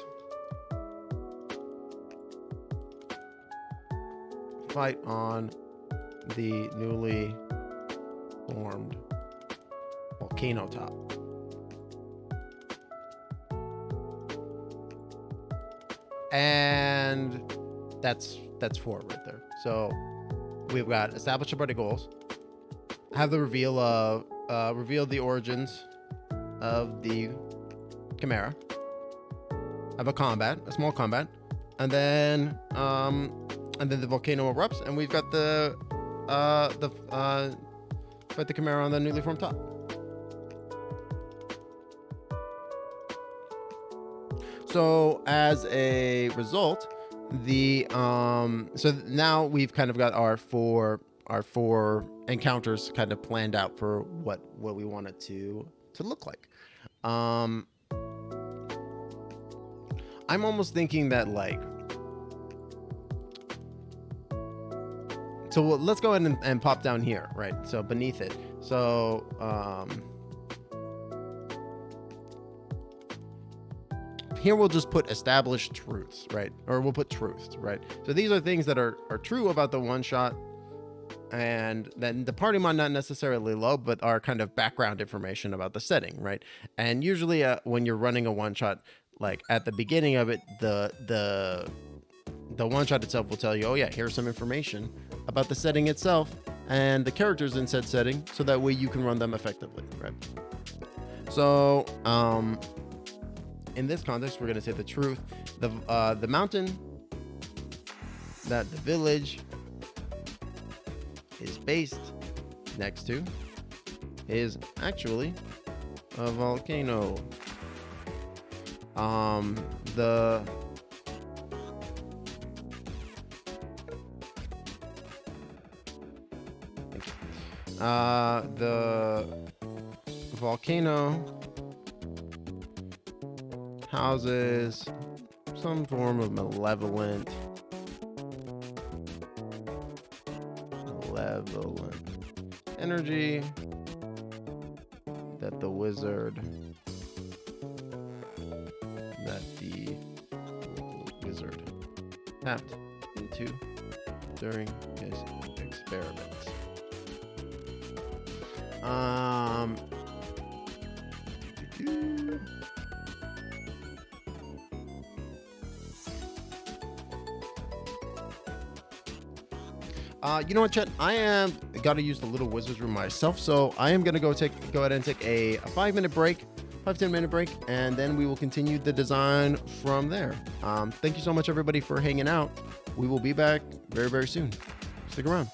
Fight on the newly formed volcano top. And that's 4 right there. So we've got establish a party goals, have the reveal the origins of the chimera, have a small combat, and then the volcano erupts, and we've got the fight the chimera on the newly formed top. So as a result, so now we've kind of got our four encounters kind of planned out for what we want it to look like. I'm almost thinking that like, so let's go ahead and pop down here, right? So beneath it. So here we'll just put established truths, right? Or we'll put truths, right? So these are things that are true about the one shot, and then the party might not necessarily love, but are kind of background information about the setting, right? And usually when you're running a one shot, like at the beginning of it, the one shot itself will tell you, oh yeah, here's some information about the setting itself and the characters in said setting, so that way you can run them effectively, right? So in this context, we're going to say the truth the mountain that the village is based next to is actually a volcano. The volcano houses some form of malevolent energy that the wizard tapped into during his experiments. You know what, Chet? I am got to use the little wizard's room myself, so I am gonna go ahead and take a 5-minute break, 5-10-minute break, and then we will continue the design from there. Thank you so much, everybody, for hanging out. We will be back very, very soon. Stick around.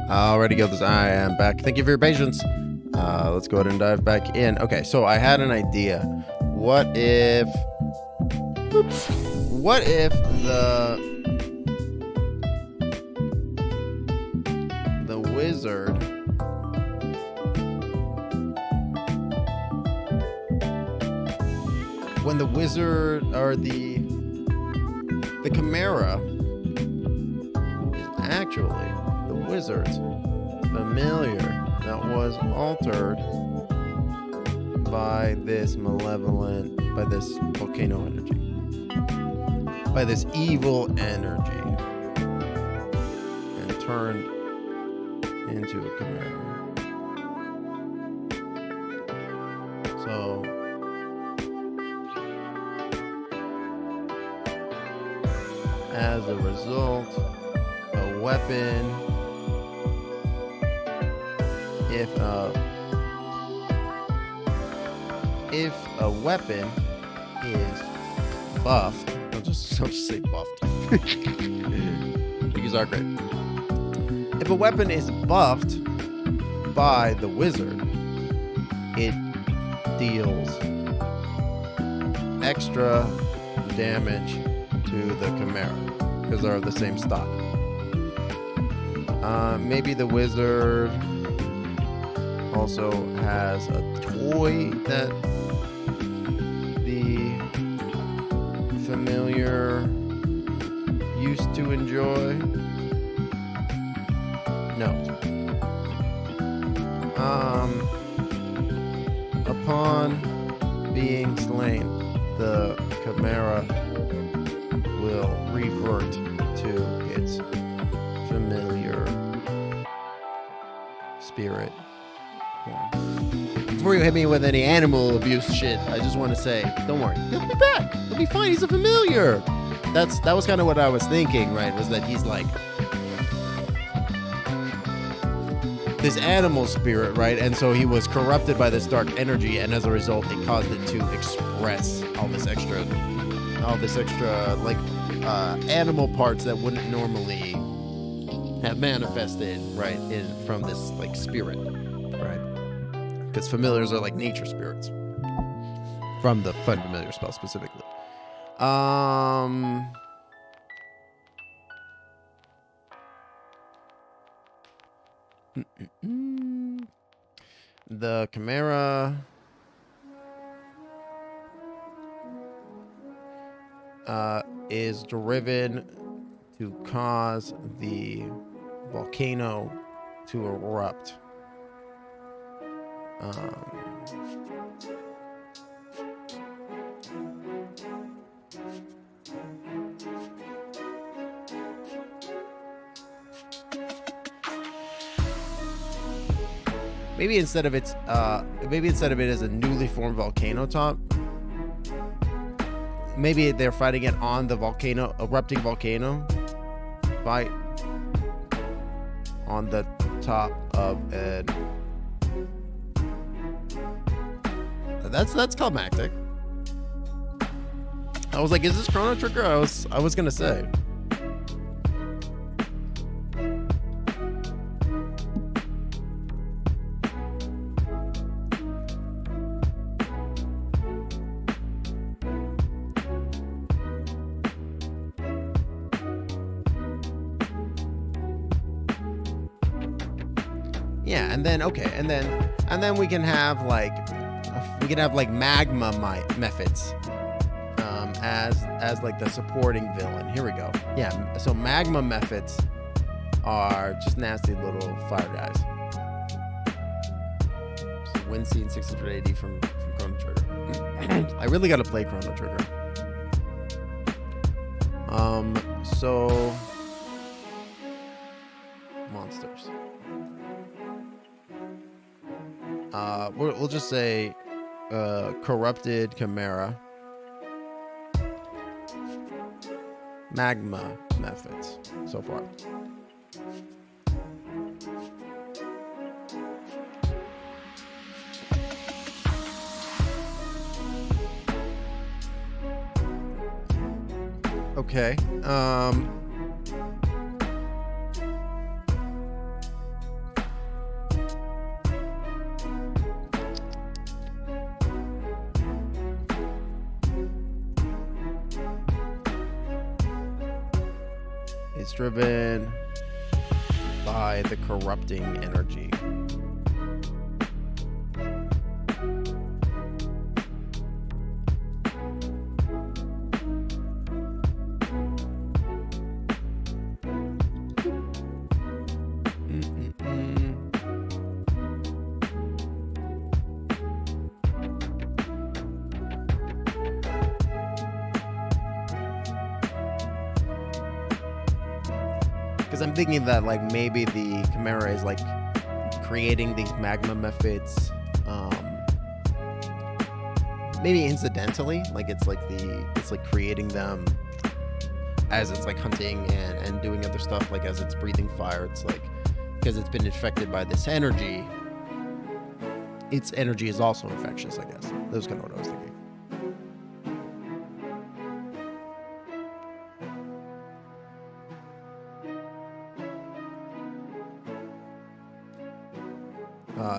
Alrighty, guilders, I am back. Thank you for your patience. Let's go ahead and dive back in. Okay, so I had an idea. What if the wizard when the wizard or the chimera is actually the wizard's familiar that was altered by this volcano energy, by this evil energy, and turned into a chimera. So as a result, a weapon, if a weapon is buffed, I'll just say buffed. These are great. If a weapon is buffed by the wizard, it deals extra damage to the chimera because they're the same stock. Maybe the wizard also has a toy that the familiar used to enjoy. No. Upon being slain, the chimera will revert to its familiar spirit form. Before you hit me with any animal abuse shit, I just want to say, don't worry, he'll be back. He'll be fine. He's a familiar. That was kind of what I was thinking, right? Was that he's like this animal spirit, right? And so he was corrupted by this dark energy, and as a result, it caused it to express all this extra like animal parts that wouldn't normally have manifested, right, from this like spirit, right? Because familiars are like nature spirits from the Find Familiar spell specifically. The chimera is driven to cause the volcano to erupt. Maybe instead of it as a newly formed volcano top, maybe they're fighting it on the erupting volcano. Fight on the top of it. That's climactic. I was like, is this Chrono Trigger? I was gonna say. Yeah, and then we can have like magma methods as like the supporting villain. Here we go. Yeah, so magma methods are just nasty little fire guys. So win scene 680 from Chrono Trigger. I really gotta play Chrono Trigger. So monsters. We'll just say corrupted chimera, magma methods so far. Okay. It's driven by the corrupting energy. Because I'm thinking that like maybe the Chimera is like creating these magma methods, maybe incidentally, like it's like creating them as it's like hunting and doing other stuff, like as it's breathing fire. It's like because it's been infected by this energy, its energy is also infectious, I guess. That was kind of what I was thinking.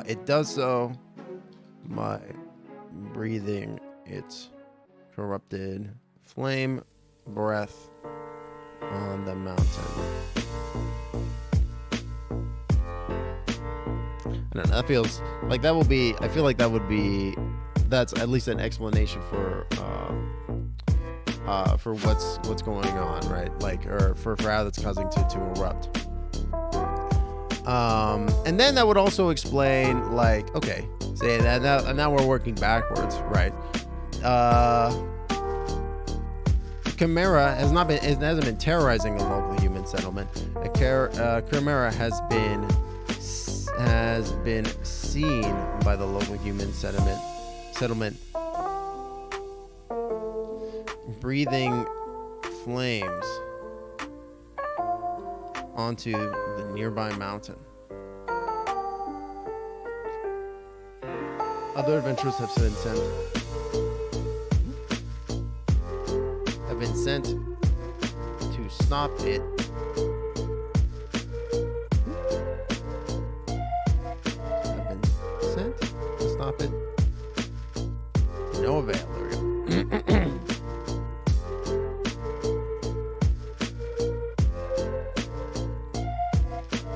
It does so by breathing its corrupted flame breath on the mountain. I don't know, that feels like that will be, I feel like that would be, that's at least an explanation for what's going on, right? Like, or for how that's causing to erupt. And then that would also explain, like, okay, say that now we're working backwards, right? Chimera hasn't been terrorizing a local human settlement. Chimera has been seen by the local human settlement breathing flames onto the nearby mountain. Other adventurers have been sent to stop it. No avail. There we go.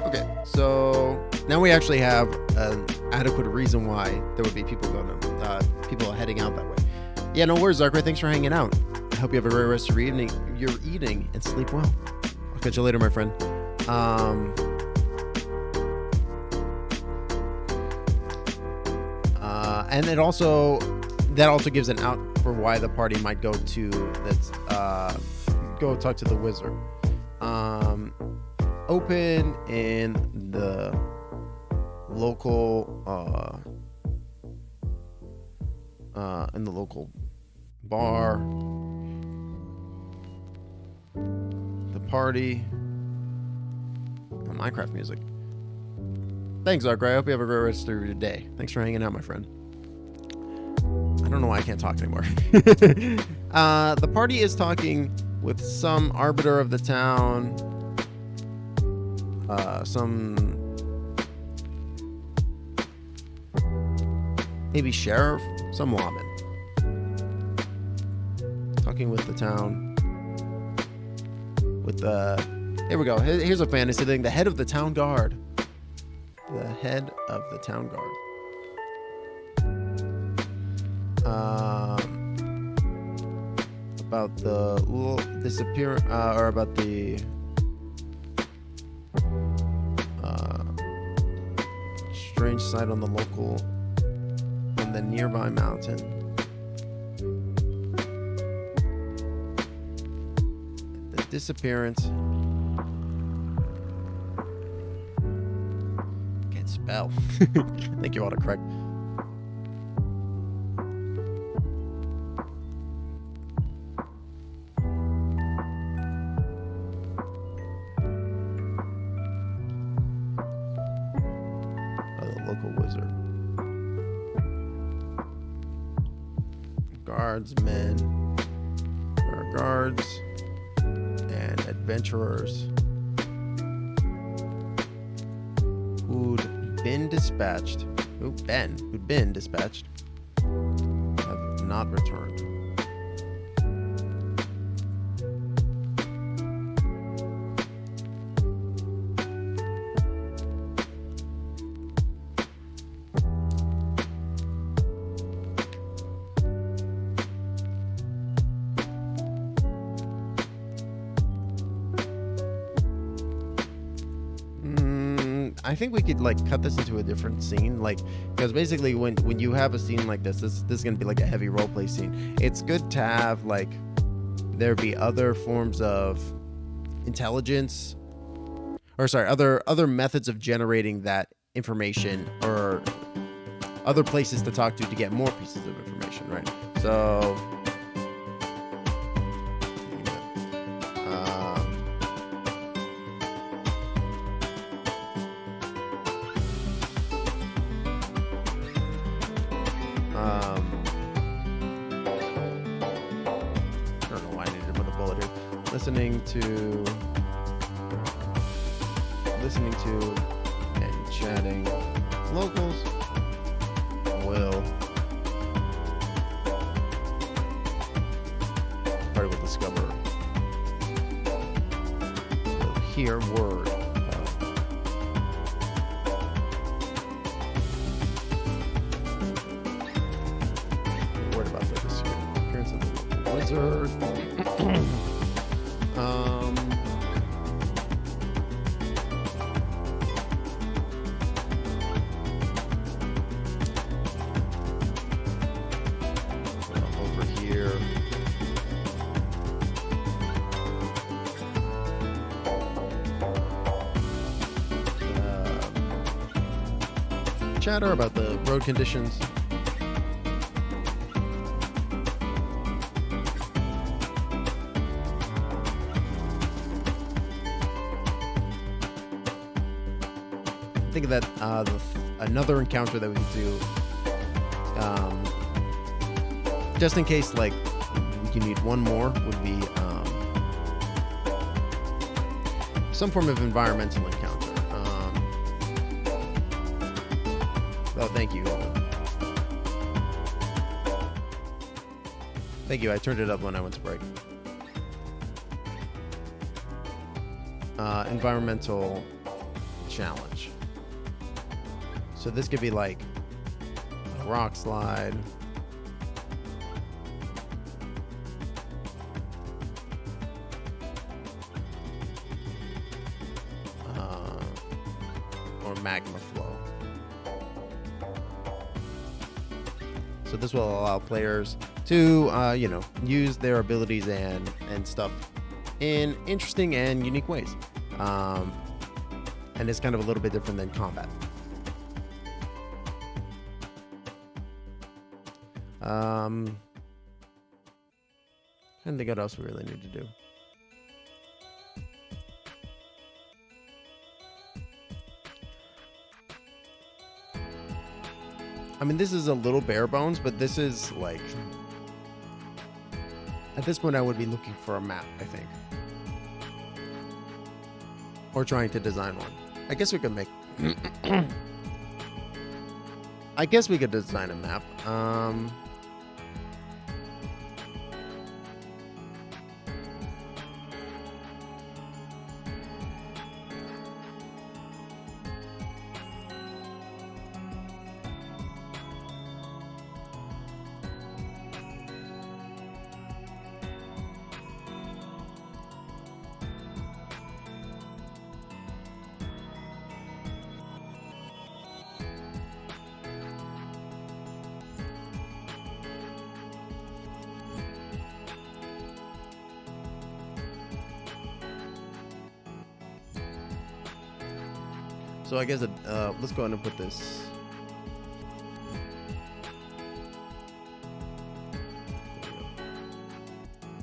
Okay, so now we actually have an adequate reason why there would be people heading out that way. Yeah, no worries, Zarkray. Thanks for hanging out. I hope you have a great rest of your evening, and sleep well. I'll catch you later, my friend. And that also gives an out for why the party might go talk to the wizard. Open in the local bar. The party. Minecraft music. Thanks, Zarkray. I hope you have a great rest of your day. Thanks for hanging out, my friend. I don't know why I can't talk anymore. The party is talking with some arbiter of the town, some maybe sheriff, some lawman. Talking with the town, with the, here we go. Here's a fantasy thing. The head of the town guard. The head of the town guard. About the or about the strange sight on the nearby mountain. The disappearance. Can't spell. Thank you, autocorrect. Guardsmen, or guards, and adventurers who'd been dispatched, have not returned. I think we could like cut this into a different scene, like because basically when you have a scene like this is gonna be like a heavy roleplay scene. It's good to have like there be other forms of intelligence, or sorry, other methods of generating that information, or other places to talk to get more pieces of information, right? So. I don't know why I needed to put a bullet here. Listening to and chatting locals will discover, will hear word. Worried about the appearance of the wizard. Over here. Chatter about the road conditions. Think that another encounter that we could do, just in case like you need one more, would be some form of environmental encounter. Oh, thank you. Thank you. I turned it up when I went to break. Environmental challenge. So this could be like a rock slide. Or magma flow. So this will allow players to, use their abilities and stuff in interesting and unique ways. And it's kind of a little bit different than combat. I don't think what else we really need to do. I mean, this is a little bare bones, but this is like... At this point, I would be looking for a map, I think. Or trying to design one. I guess we could make... I guess we could design a map. So I guess let's go ahead and put this.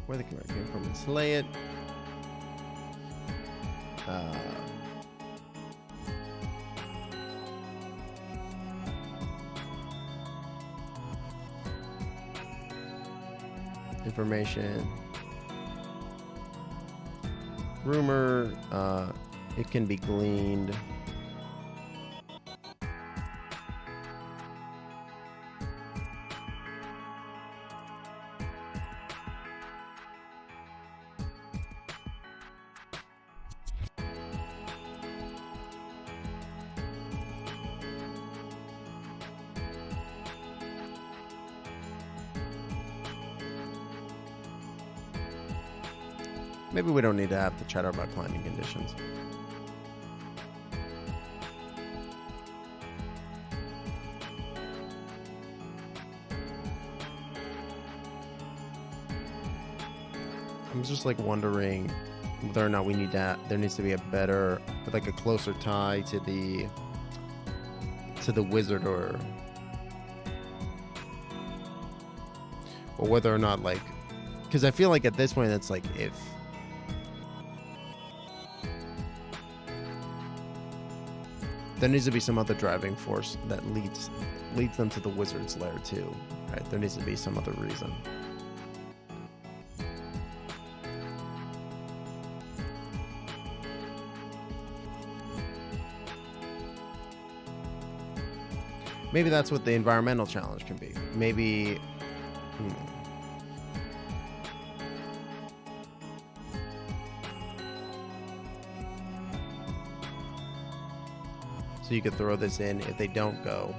Where the camera came from and slay it. Information. Rumor. It can be gleaned. Maybe we don't need to have to chatter about climbing conditions. I'm just like wondering whether or not we need that. There needs to be a better, like a closer tie to the wizard, or whether or not, like, because I feel like at this point it's like if there needs to be some other driving force that leads them to the wizard's lair too, right? There needs to be some other reason. Maybe that's what the environmental challenge can be. Maybe... So you could throw this in if they don't go.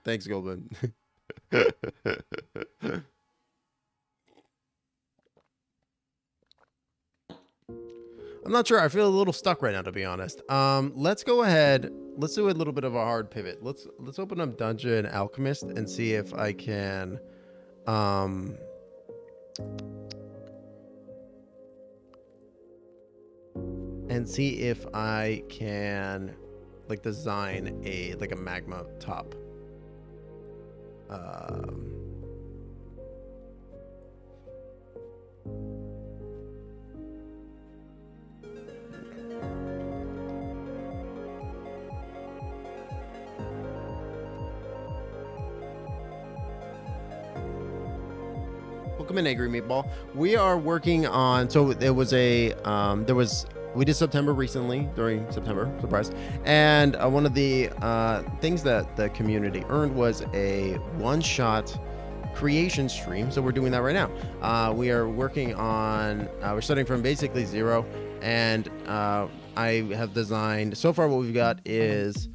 Thanks, Goldman. I'm not sure. I feel a little stuck right now, to be honest. Let's go ahead. Let's do a little bit of a hard pivot. Let's open up Dungeon Alchemist and see if I can like design a magma top. Welcome in, Angry Meatball. We are working on, so there was a we did September recently, during September, surprise. And one of the things that the community earned was a one-shot creation stream. So we're doing that right now. We are working on, we're starting from basically zero. And I have designed, so far what we've got is,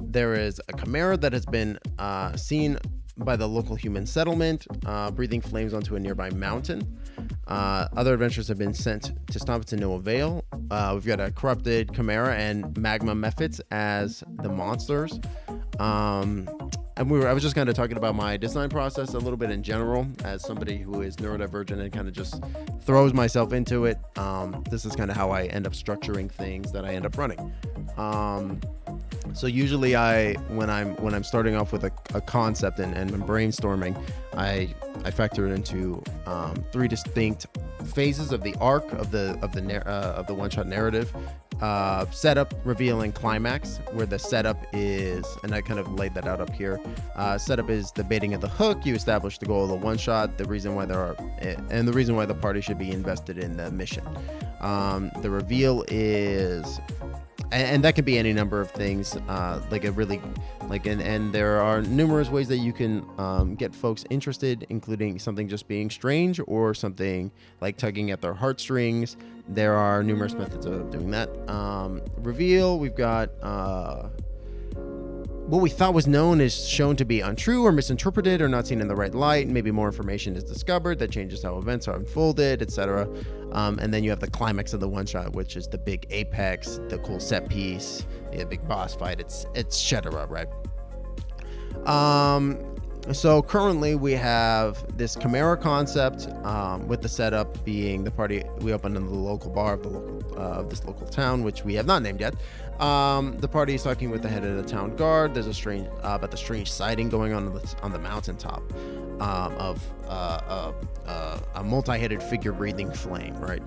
there is a chimera that has been seen by the local human settlement, breathing flames onto a nearby mountain. Other adventurers have been sent to stop it to no avail. We've got a corrupted chimera and magma mephits as the monsters. And I was just kind of talking about my design process a little bit in general, as somebody who is neurodivergent and kind of just throws myself into it. This is kind of how I end up structuring things that I end up running. So usually when I'm starting off with a concept and brainstorming, I factor it into 3 distinct phases of the arc of the one-shot narrative: setup, reveal, and climax. Where the setup is, and I kind of laid that out up here. Setup is the baiting of the hook. You establish the goal of the one-shot, the reason why the reason why the party should be invested in the mission. The reveal is, and that can be any number of things, and there are numerous ways that you can get folks interested, including something just being strange or something like tugging at their heartstrings. There are numerous methods of doing that. Reveal, we've got what we thought was known is shown to be untrue or misinterpreted or not seen in the right light. Maybe more information is discovered that changes how events are unfolded, etc. And then you have the climax of the one shot, which is the big apex, the cool set piece, the big boss fight, etc. Right? So currently we have this chimera concept, with the setup being the party we opened in the local bar of this local town, which we have not named yet. The party is talking with the head of the town guard. There's a strange sighting going on the mountaintop, of a multi-headed figure breathing flame. Right.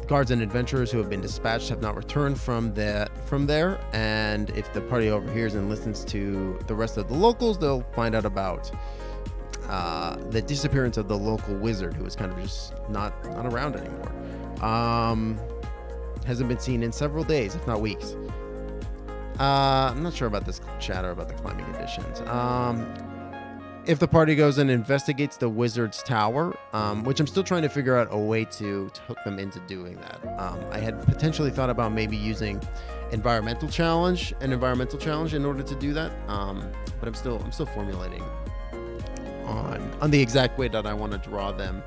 Guards and adventurers who have been dispatched have not returned from there, and if the party overhears and listens to the rest of the locals, they'll find out about the disappearance of the local wizard, who is kind of just not around anymore. Hasn't been seen in several days, if not weeks. I'm not sure about this chatter about the climbing conditions. if the party goes and investigates the wizard's tower, which I'm still trying to figure out a way to hook them into doing that. I had potentially thought about maybe using an environmental challenge in order to do that, but I'm still formulating on the exact way that I want to draw them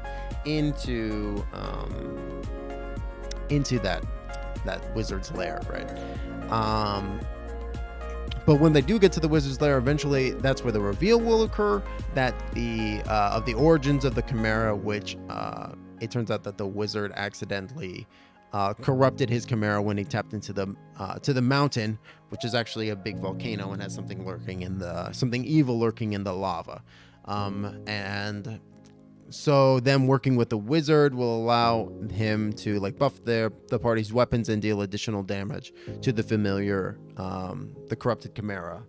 into that wizard's lair, right? But when they do get to the wizard's lair, eventually that's where the reveal will occur that of the origins of the chimera, which it turns out that the wizard accidentally corrupted his chimera when he tapped into the mountain, which is actually a big volcano and has something evil lurking in the lava. And so them working with the wizard will allow him to like buff the party's weapons and deal additional damage to the familiar, the corrupted chimera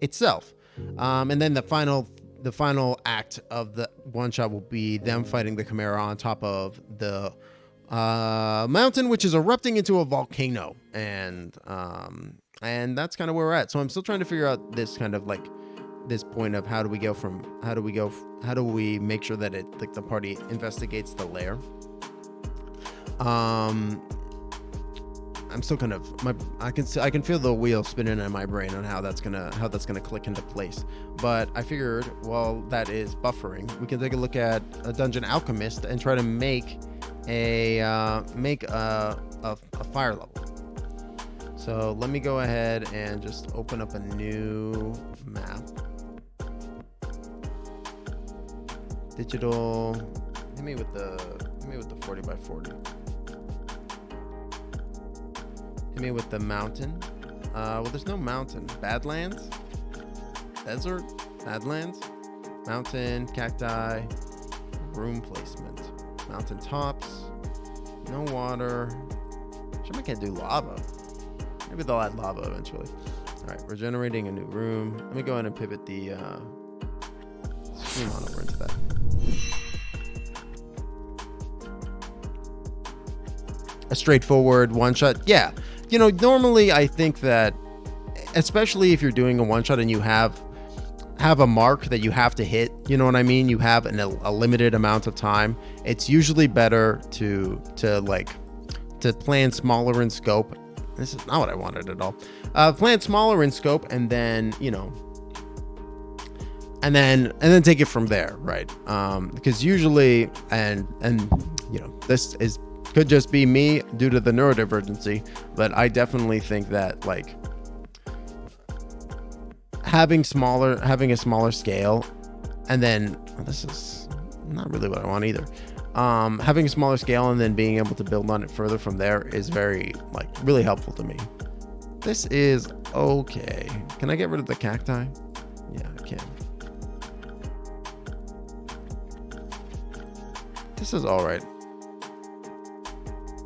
itself. And then the final act of the one shot will be them fighting the chimera on top of the mountain, which is erupting into a volcano. And that's kind of where we're at. So I'm still trying to figure out this kind of like this point of how do we make sure that the party investigates the lair. I'm still kind of I can feel the wheel spinning in my brain on how that's gonna click into place. But I figured, well, that is buffering. We can take a look at a dungeon alchemist and try to make a fire level. So let me go ahead and just open up a new map. Digital. Hit me with the 40 by 40. Hit me with the mountain. Well, there's no mountain. Badlands? Desert? Badlands? Mountain, cacti, room placement. Mountain tops. No water. Sure, I can't do lava. Maybe they'll add lava eventually. Alright, we're generating a new room. Let me go ahead and pivot the stream on over into that. A straightforward one shot. Yeah. You know, normally I think that, especially if you're doing a one shot and you have a mark that you have to hit, you know what I mean? You have a limited amount of time. It's usually better to plan smaller in scope. This is not what I wanted at all. Plan smaller in scope and then, you know, and then take it from there, right? Because usually, and you know, could just be me due to the neurodivergency, but I definitely think that like having a smaller scale, and then this is not really what I want either. Having a smaller scale and then being able to build on it further from there is really helpful to me. This is okay. Can I get rid of the cacti? Yeah, I can. This is all right.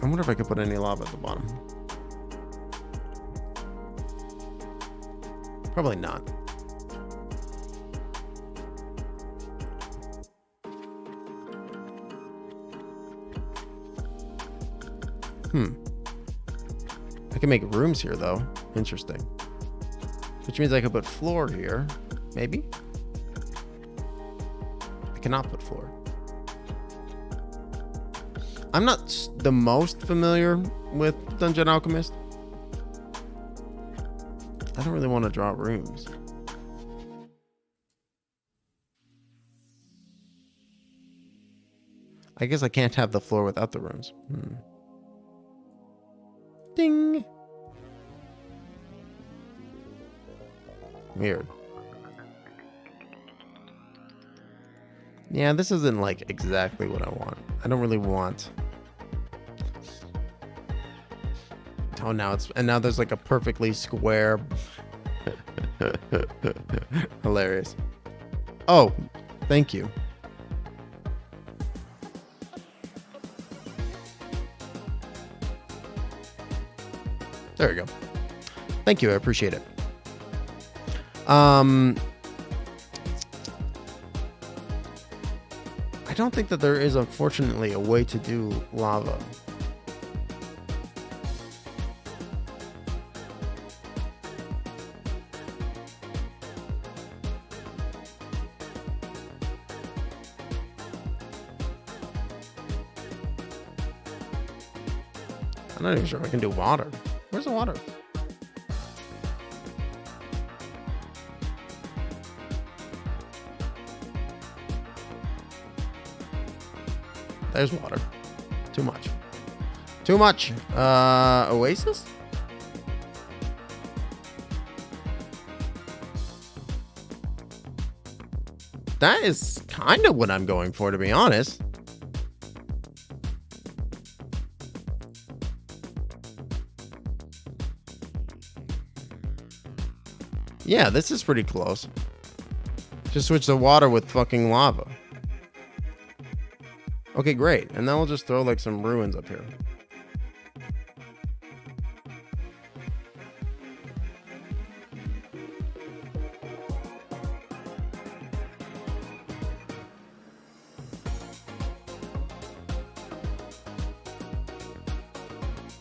I wonder if I could put any lava at the bottom. Probably not. I can make rooms here though. Interesting. Which means I could put floor here. Maybe. I cannot put floor. I'm not the most familiar with Dungeon Alchemist. I don't really want to draw rooms. I guess I can't have the floor without the rooms. Ding. Weird. Yeah, this isn't like exactly what I want. I don't really want. Oh, now there's like a perfectly square. Hilarious. Oh, thank you. There we go. Thank you. I appreciate it. I don't think that there is, unfortunately, a way to do lava. I'm not even sure if I can do water. Where's the water? There's water. Too much. Too much. Oasis? That is kind of what I'm going for, to be honest. Yeah, this is pretty close. Just switch the water with fucking lava. Okay, great. And then we'll just throw like some ruins up here.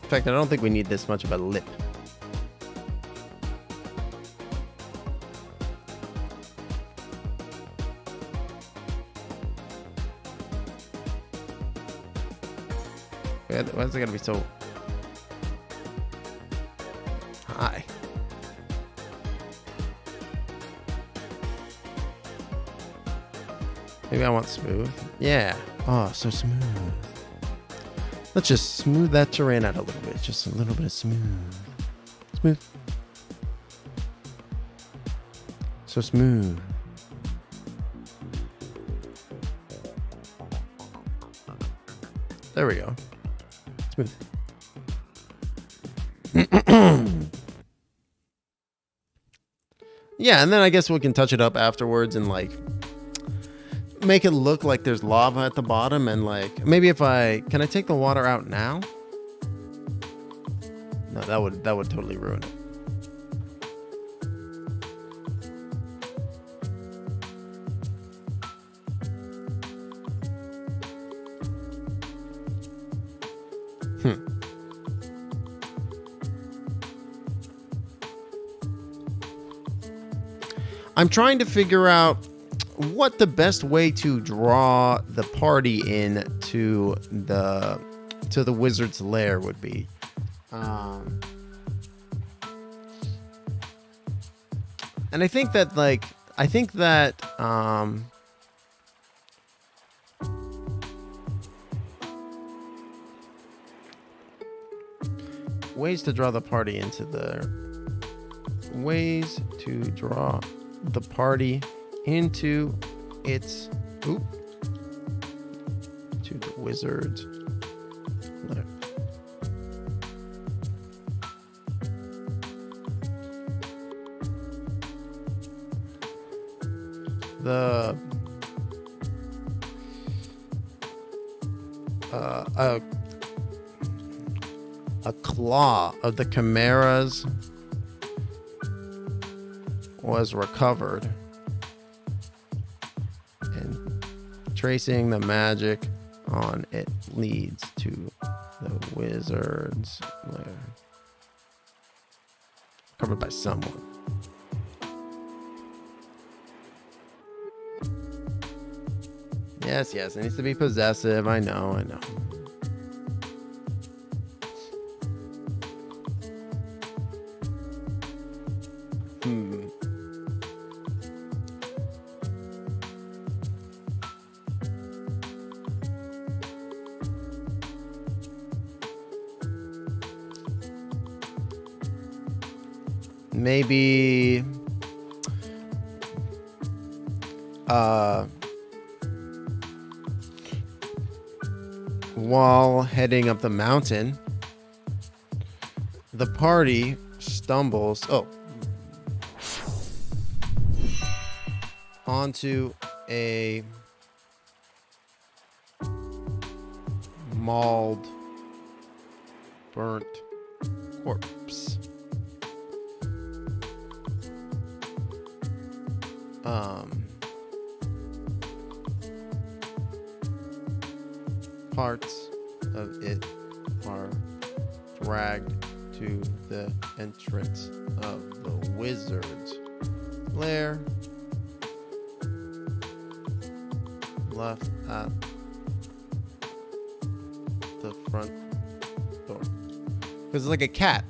In fact, I don't think we need this much of a lip. Why is it gotta be so high? Maybe I want smooth. Yeah. Oh, so smooth. Let's just smooth that terrain out a little bit. Just a little bit of smooth. Smooth. So smooth. There we go. Smooth. Yeah, and then I guess we can touch it up afterwards and like make it look like there's lava at the bottom, and like maybe if can I take the water out now? No, that would totally ruin it. I'm trying to figure out what the best way to draw the party in to the wizard's lair would be. And I think that ways to draw the party into the its to the wizard's lair. A claw of the chimeras was recovered, and tracing the magic on it leads to the wizard's lair. Covered by someone. Yes, it needs to be possessive. I know. Maybe while heading up the mountain, the party stumbles onto a mauled, burnt corpse. Parts of it are dragged to the entrance of the wizard's lair, left at the front door. Because it's like a cat.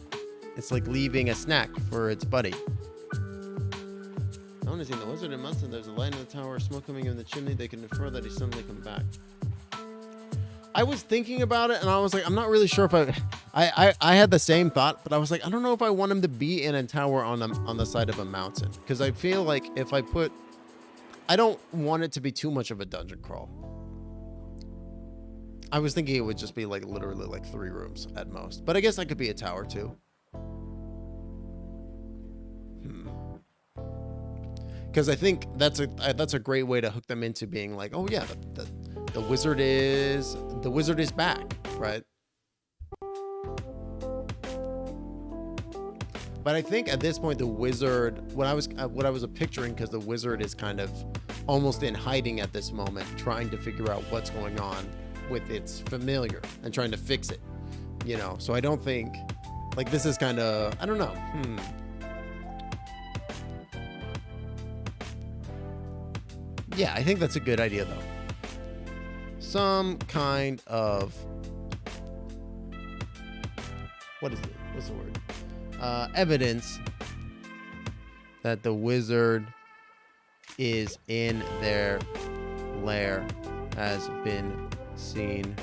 It's like leaving a snack for its buddy. I want to see the wizard in Munson. There's a light in the tower, smoke coming in the chimney. They can infer that he's suddenly come back. I was thinking about it, and I was like, I'm not really sure if I had the same thought, but I was like, I don't know if I want him to be in a tower on the side of a mountain, because I feel like if I don't want it to be too much of a dungeon crawl. I was thinking it would just be like literally like 3 rooms at most, but I guess that could be a tower too. Because I think that's a great way to hook them into being like, oh yeah, the wizard is back, right? But I think at this point the wizard, what I was picturing, because the wizard is kind of almost in hiding at this moment, trying to figure out what's going on with its familiar and trying to fix it, you know. So I don't think like this is kind of, I don't know. Yeah, I think that's a good idea though. Some kind of, what is it? What's the word? Evidence that the wizard is in their lair has been seen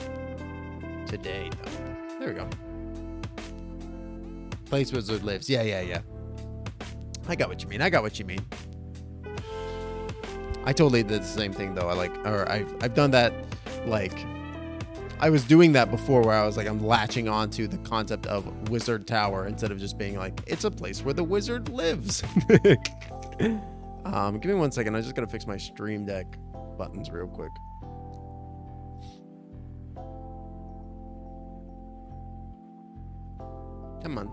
today. Oh, there we go. Place wizard lives. Yeah. I got what you mean. I totally did the same thing though. I've done that. Like, I was doing that before, where I was like, I'm latching onto the concept of wizard tower instead of just being like, it's a place where the wizard lives. Give me 1 second. I just gotta fix my Stream Deck buttons real quick. Come on.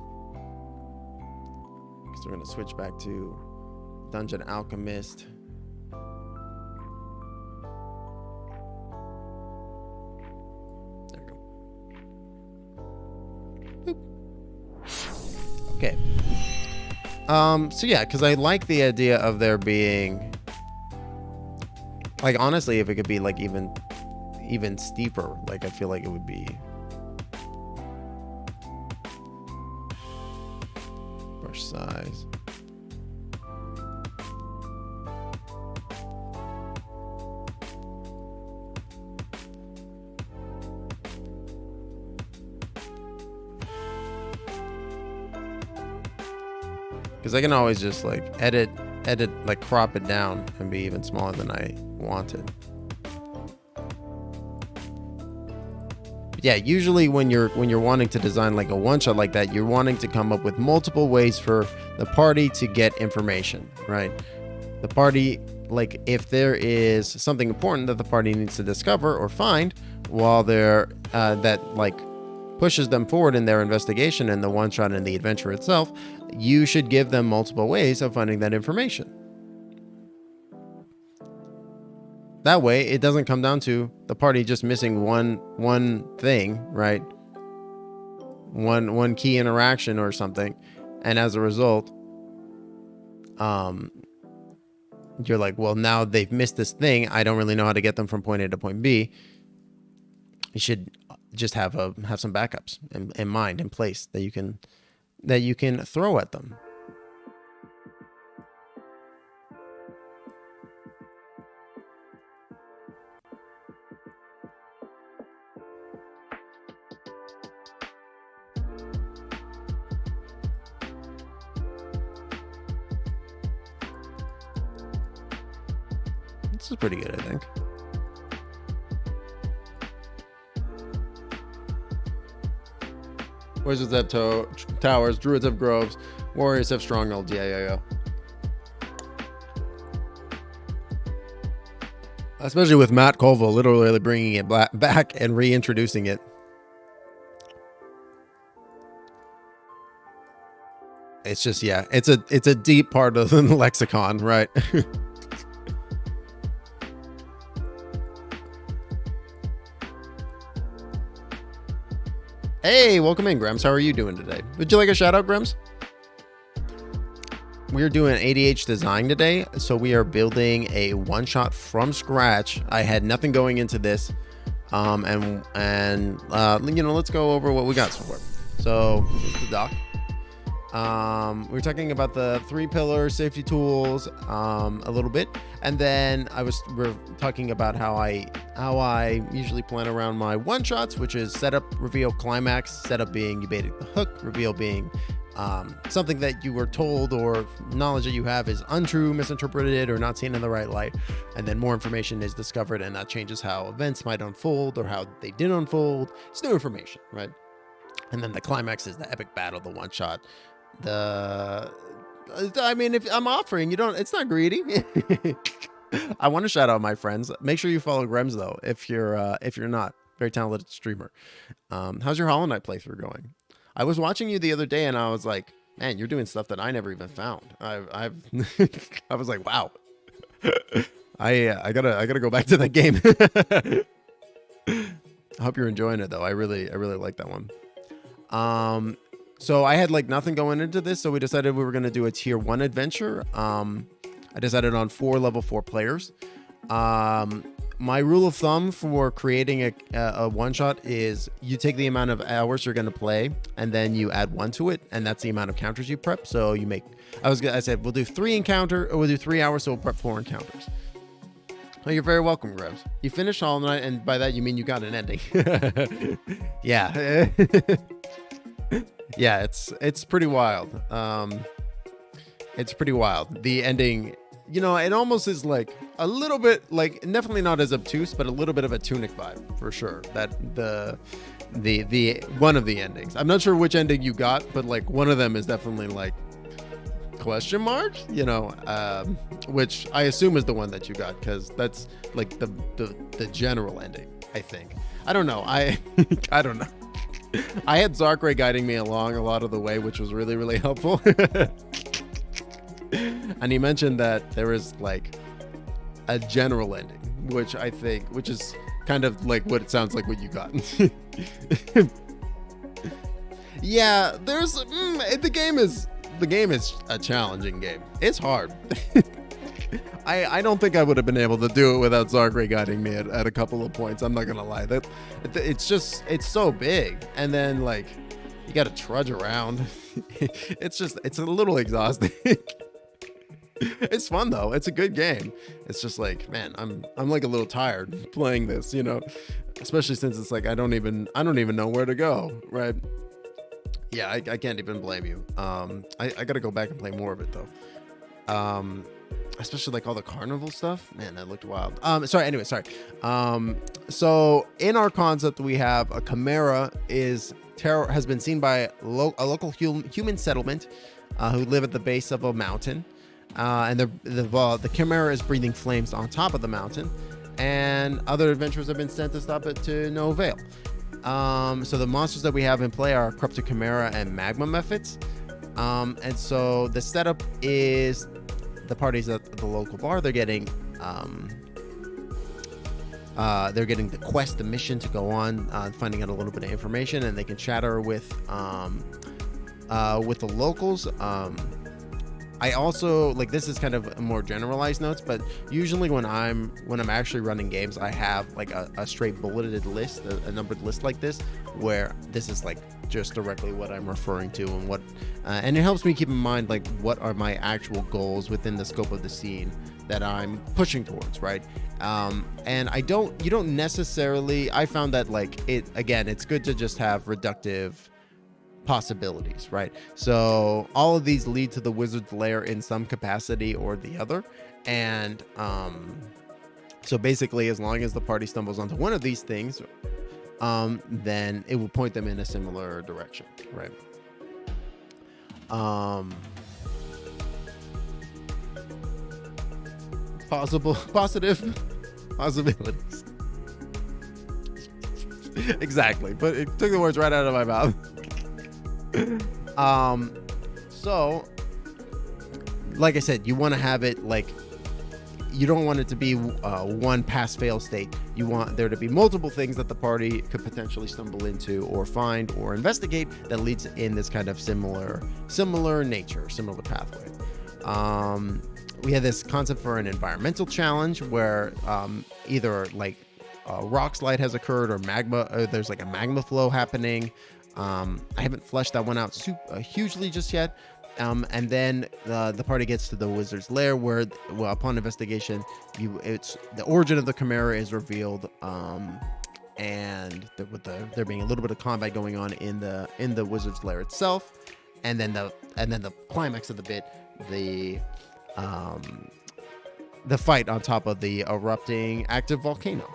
So we're gonna switch back to Dungeon Alchemist. Okay. So yeah, because I like the idea of there being, like, honestly, if it could be like even steeper, like I feel like it would be brush size. Because I can always just like edit, like crop it down and be even smaller than I wanted. But yeah, usually when you're wanting to design like a one-shot like that, you're wanting to come up with multiple ways for the party to get information, right? The party, like if there is something important that the party needs to discover or find while they're that like pushes them forward in their investigation and the one-shot and the adventure itself, you should give them multiple ways of finding that information. That way, it doesn't come down to the party just missing one thing, right? One key interaction or something, and as a result, you're like, well, now they've missed this thing. I don't really know how to get them from point A to point B. You should just have some backups in mind, in place, that you can throw at them. This is pretty good, I think. Wizards have towers, druids have groves, warriors have strongholds. Yeah. Especially with Matt Colville literally bringing it back and reintroducing it. It's just, yeah, it's a deep part of the lexicon, right? Hey, welcome in, Grems. How are you doing today? Would you like a shout out, Grems? We're doing ADHD Design today, so we are building a one-shot from scratch. I had nothing going into this, and let's go over what we got so far. So this is the doc. We were talking about the 3 pillars, safety tools, a little bit, and then we're talking about how I usually plan around my one shots, which is setup, reveal, climax. Setup being you baited the hook, reveal being something that you were told or knowledge that you have is untrue, misinterpreted, or not seen in the right light, and then more information is discovered, and that changes how events might unfold or how they did unfold. It's new information, right? And then the climax is the epic battle, the one shot. If I'm offering, it's not greedy. I want to shout out my friends. Make sure you follow Grems though, if you're not. Very talented streamer. How's your Hollow Knight playthrough going? I was watching you the other day and I was like, man, you're doing stuff that I never even found. I was like, wow. I gotta go back to that game. I hope you're enjoying it though. I really like that one. So I had like nothing going into this, so we decided we were going to do a tier 1 adventure. I decided on 4 level 4 players. My rule of thumb for creating a one shot is you take the amount of hours you're going to play and then you add 1 to it, and that's the amount of encounters you prep. So you make, I said we'll do 3 hours, so we'll prep 4 encounters. Oh, you're very welcome, Grebs. You finished Hollow Knight, and by that you mean you got an ending. Yeah. Yeah, it's pretty wild. It's pretty wild. The ending, it almost is like a little bit like, definitely not as obtuse, but a little bit of a Tunic vibe for sure. That the one of the endings. I'm not sure which ending you got, but like one of them is definitely like question mark, which I assume is the one that you got, because that's like the general ending, I think. I don't know. I don't know. I had Zarkray guiding me along a lot of the way, which was really, really helpful. And he mentioned that there is like a general ending, which is kind of like what it sounds like what you got. Yeah, the game is a challenging game. It's hard. I don't think I would have been able to do it without Zarkray guiding me at a couple of points. I'm not gonna lie. It's so big, and then like you got to trudge around. It's a little exhausting. It's fun though. It's a good game. It's just like, man, I'm like a little tired playing this, especially since it's like I don't even know where to go, right? Yeah, I can't even blame you. I gotta go back and play more of it though. Especially like all the carnival stuff, man, that looked wild. Sorry. So in our concept, we have a chimera has been seen by a local human settlement who live at the base of a mountain, and the chimera is breathing flames on top of the mountain, and other adventurers have been sent to stop it to no avail. So the monsters that we have in play are corrupted chimera and magma methods, and so the setup is the parties at the local bar. They're getting the quest, the mission to go on, finding out a little bit of information, and they can chatter with the locals. I also like, this is kind of more generalized notes, but usually when I'm actually running games, I have like a straight bulleted list, a numbered list like this, where this is like just directly what I'm referring to, and what and it helps me keep in mind like what are my actual goals within the scope of the scene that I'm pushing towards, right? And you don't necessarily, I found that like it's good to just have reductive possibilities, right? So all of these lead to the wizard's lair in some capacity or the other, and so basically as long as the party stumbles onto one of these things, then it will point them in a similar direction, right? Positive possibilities. Exactly, but it took the words right out of my mouth. So like I said, you want to have it like, you don't want it to be one pass fail state. You want there to be multiple things that the party could potentially stumble into or find or investigate that leads in this kind of similar nature, similar pathway. We had this concept for an environmental challenge where either like a rock slide has occurred or magma, there's like a magma flow happening. I haven't fleshed that one out hugely just yet. And then the party gets to the wizard's lair, where, well, upon investigation, it's the origin of the chimera is revealed. And there being a little bit of combat going on in the wizard's lair itself, and then the climax of the bit, the fight on top of the erupting active volcano.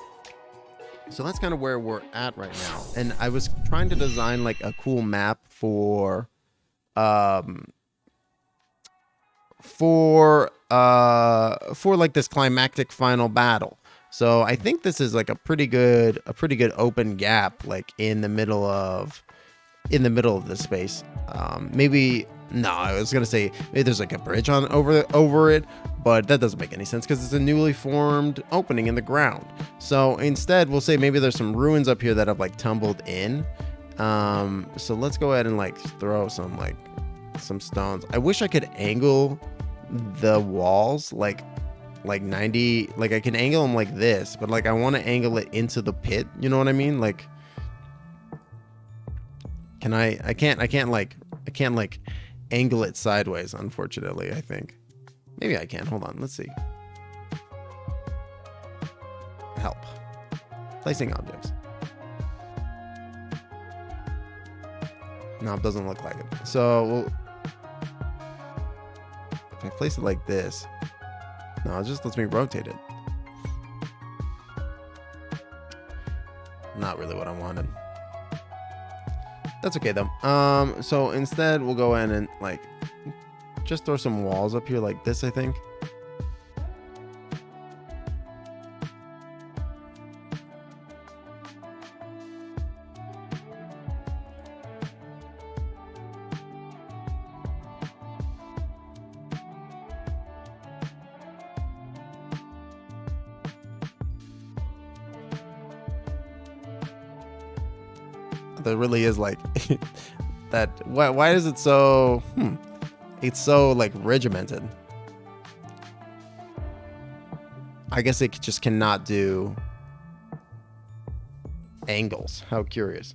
So that's kind of where we're at right now. And I was trying to design like a cool map for like this climactic final battle. So I think this is like a pretty good open gap, like in the middle of the space. Maybe no, I was gonna say maybe there's like a bridge over it, but that doesn't make any sense because it's a newly formed opening in the ground. So instead, we'll say maybe there's some ruins up here that have like tumbled in. So let's go ahead and like throw some stones. I wish I could angle the walls like 90, like I can angle them like this, but like I want to angle it into the pit, you know what I mean? Like, I can't angle it sideways, unfortunately. I think maybe I can. Hold on, let's see. Help. Placing objects. No, it doesn't look like it. So if I place it like this, no, it just lets me rotate it. Not really what I wanted. That's okay though. So instead we'll go in and like just throw some walls up here like this, I think. There really is like that. Why is it so it's so like regimented? I guess it just cannot do angles. How curious.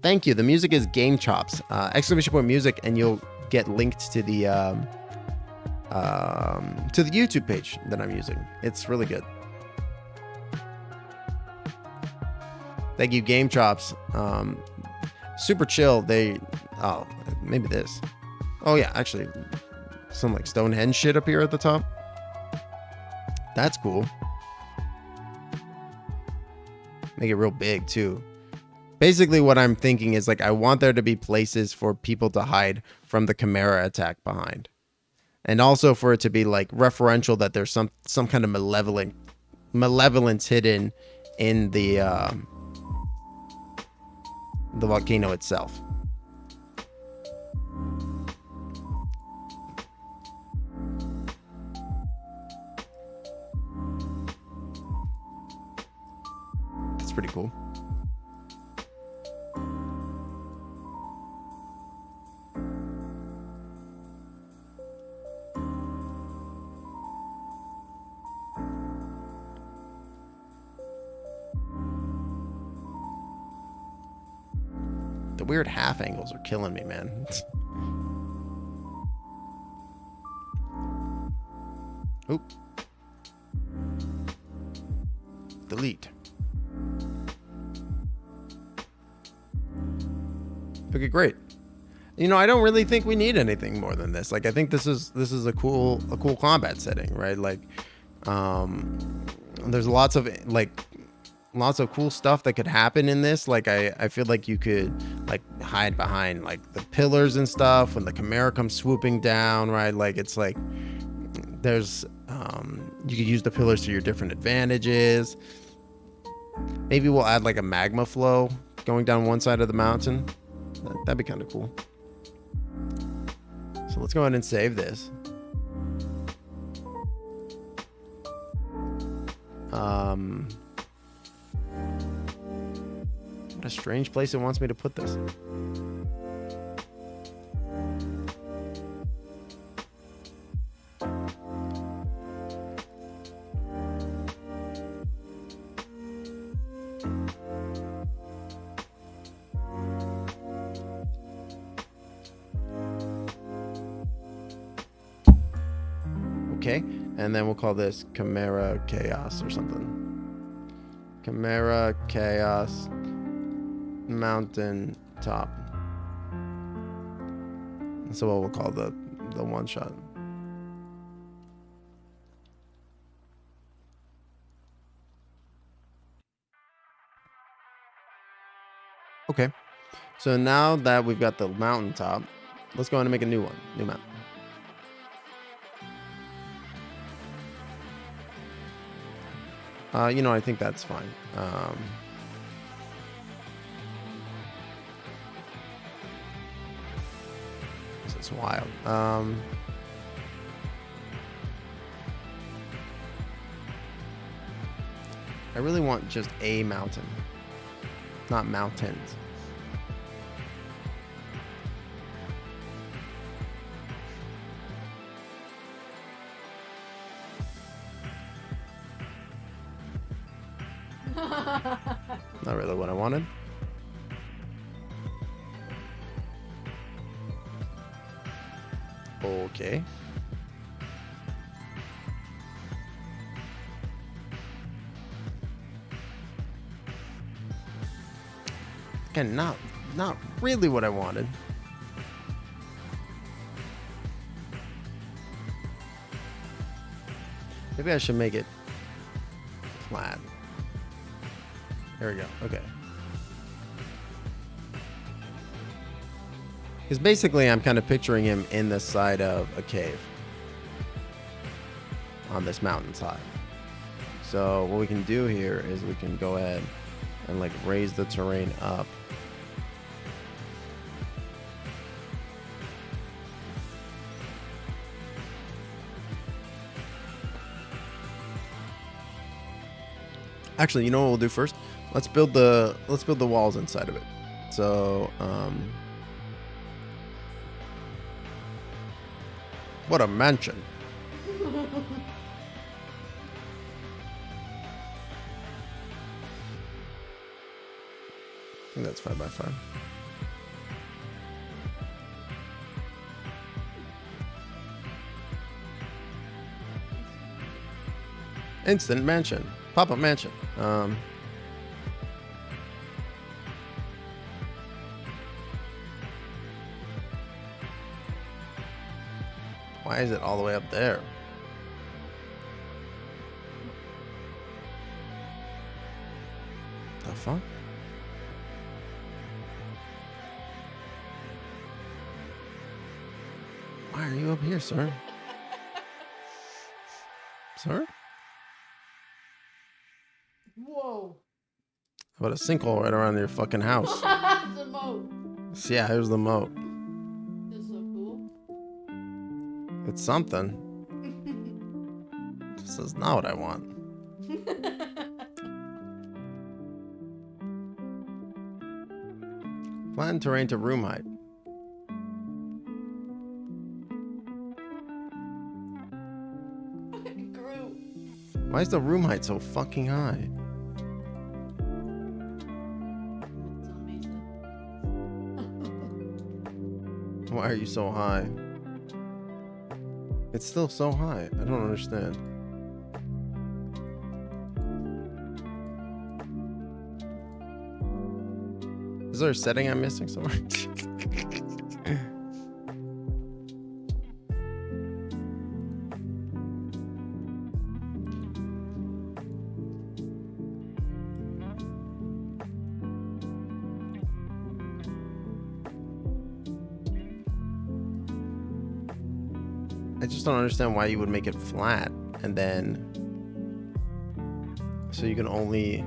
Thank you. The music is Game Chops. Exclamation point music, and you'll get linked to the YouTube page that I'm using. It's really good. Thank you, Game Chops. Super chill. Oh, maybe this. Oh yeah, actually, some like Stonehenge shit up here at the top. That's cool. Make it real big too. Basically, what I'm thinking is like I want there to be places for people to hide from the Chimera attack behind, and also for it to be like referential that there's some kind of malevolence hidden in the volcano itself. That's pretty cool. The weird half angles are killing me, man. Oop. Delete. Okay, great. You know, I don't really think we need anything more than this. Like, I think this is a cool combat setting, right? Like, there's lots of cool stuff that could happen in this. Like, I feel like you could like hide behind like the pillars and stuff when the Chimera comes swooping down, right? Like, it's like there's you could use the pillars to your different advantages. Maybe we'll add like a magma flow going down one side of the mountain. That'd be kind of cool. So let's go ahead and save this. What a strange place it wants me to put this. Okay, and then we'll call this Chimera Chaos or something. Chimera Chaos Mountain Top. That's what we'll call the one shot. Okay, so now that we've got the mountaintop, let's go on and make a new one. New map. You know, I think that's fine. This is wild. I really want just a mountain, not mountains. Not really what I wanted. Okay. Again, not really what I wanted. Maybe I should make it flat. There we go. Okay. Because basically I'm kind of picturing him in the side of a cave on this mountainside. So what we can do here is we can go ahead and like raise the terrain up. Actually, you know what we'll do first? Let's build the walls inside of it. So, what a mansion. I think that's 5x5. Instant mansion. Pop-up mansion. Why is it all the way up there? The fuck? Why are you up here, sir? Sir? Whoa. How about a sinkhole right around your fucking house? The moat. Yeah, here's the moat. This is so cool. It's something. This is not what I want. Flatten terrain to room height. It grew. Why is the room height so fucking high? It's amazing. Why are you so high? It's still so high. I don't understand. Is there a setting I'm missing somewhere? I just don't understand why you would make it flat and then so you can only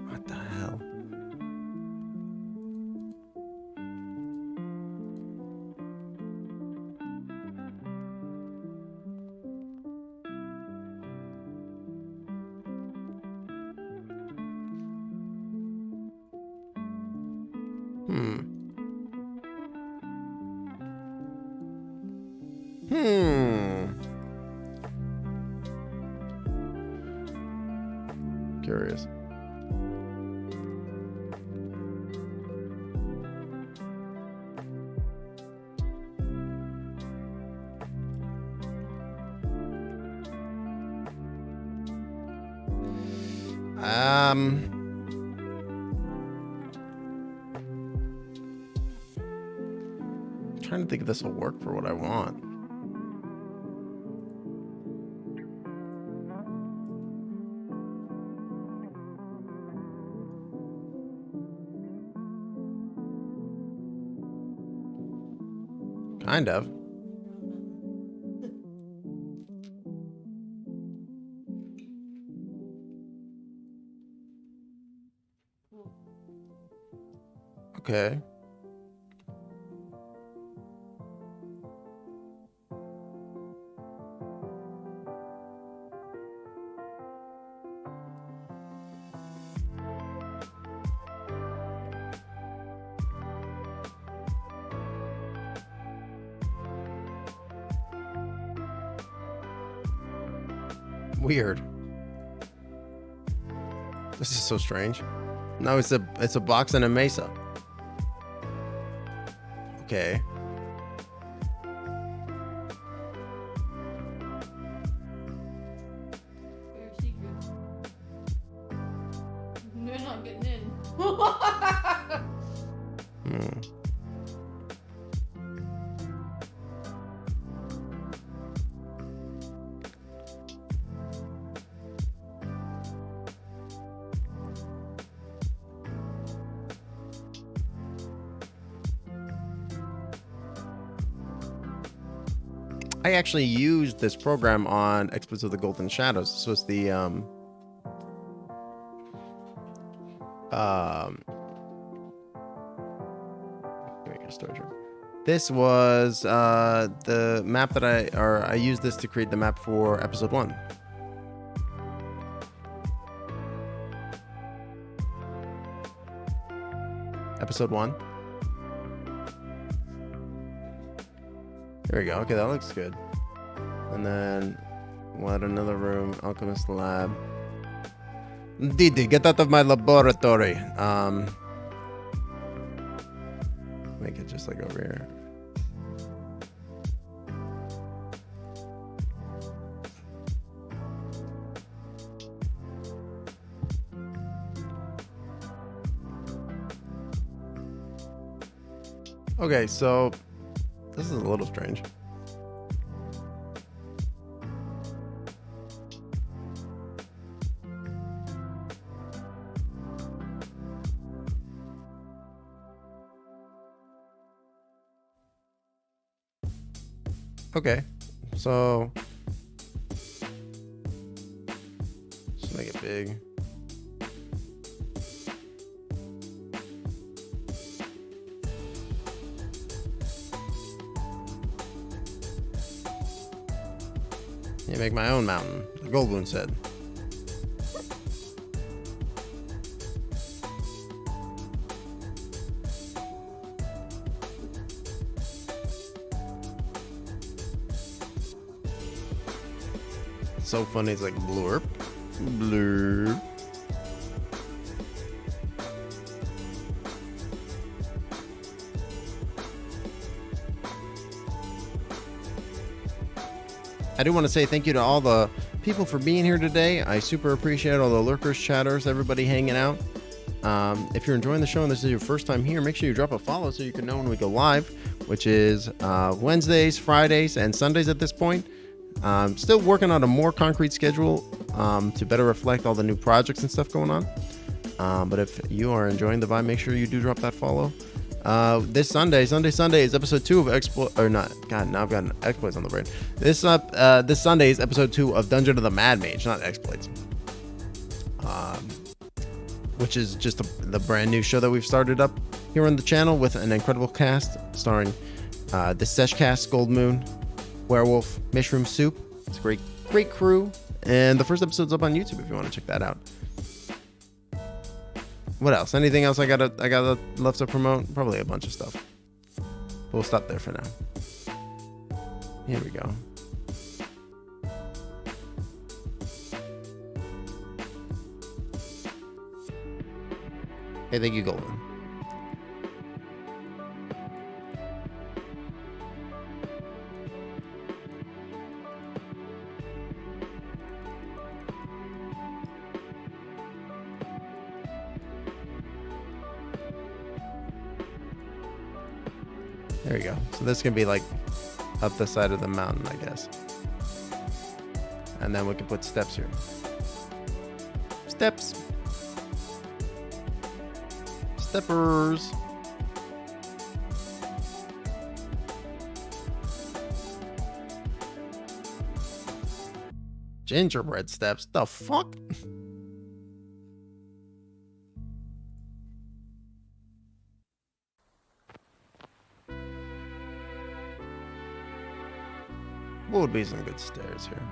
what the hell? Curious. Trying to think if this will work for what I want. Kind of. Okay. Weird. This is so strange. No, it's a box and a mesa. Okay. Very secret. You're not getting in. Hmm. I actually used this program on Exploits of the Golden Shadows. This was the here we go, storage room. This was the map that I used this to create the map for episode 1. Episode 1. There we go. Okay, that looks good. And then what? Another room, alchemist lab. Didi, get out of my laboratory. Make it just like over here. Okay, so this is a little strange. Okay, so just make it big. Yeah, make my own mountain. The Goldwound said. So funny, it's like blurp, blurp. I do want to say thank you to all the people for being here today. I super appreciate all the lurkers, chatters, everybody hanging out. If you're enjoying the show and this is your first time here, make sure you drop a follow so you can know when we go live, which is Wednesdays, Fridays, and Sundays at this point. Still working on a more concrete schedule to better reflect all the new projects and stuff going on. But if you are enjoying the vibe, make sure you do drop that follow. This Sunday is episode 2 of Exploit, or not. God, now I've got an Exploits on the brain. This Sunday is episode 2 of Dungeon of the Mad Mage, not Exploits. Which is just the brand new show that we've started up here on the channel with an incredible cast starring the Seshcast, Gold Moon, Werewolf, Mushroom Soup. It's a great crew. And the first episode's up on YouTube if you want to check that out. What else? Anything else I got left to promote? Probably a bunch of stuff. But we'll stop there for now. Here we go. Hey, thank you, Golden. There you go. So this can be like up the side of the mountain, I guess. And then we can put steps here. Steps. Steppers. Gingerbread steps. The fuck? What would be some good stairs here?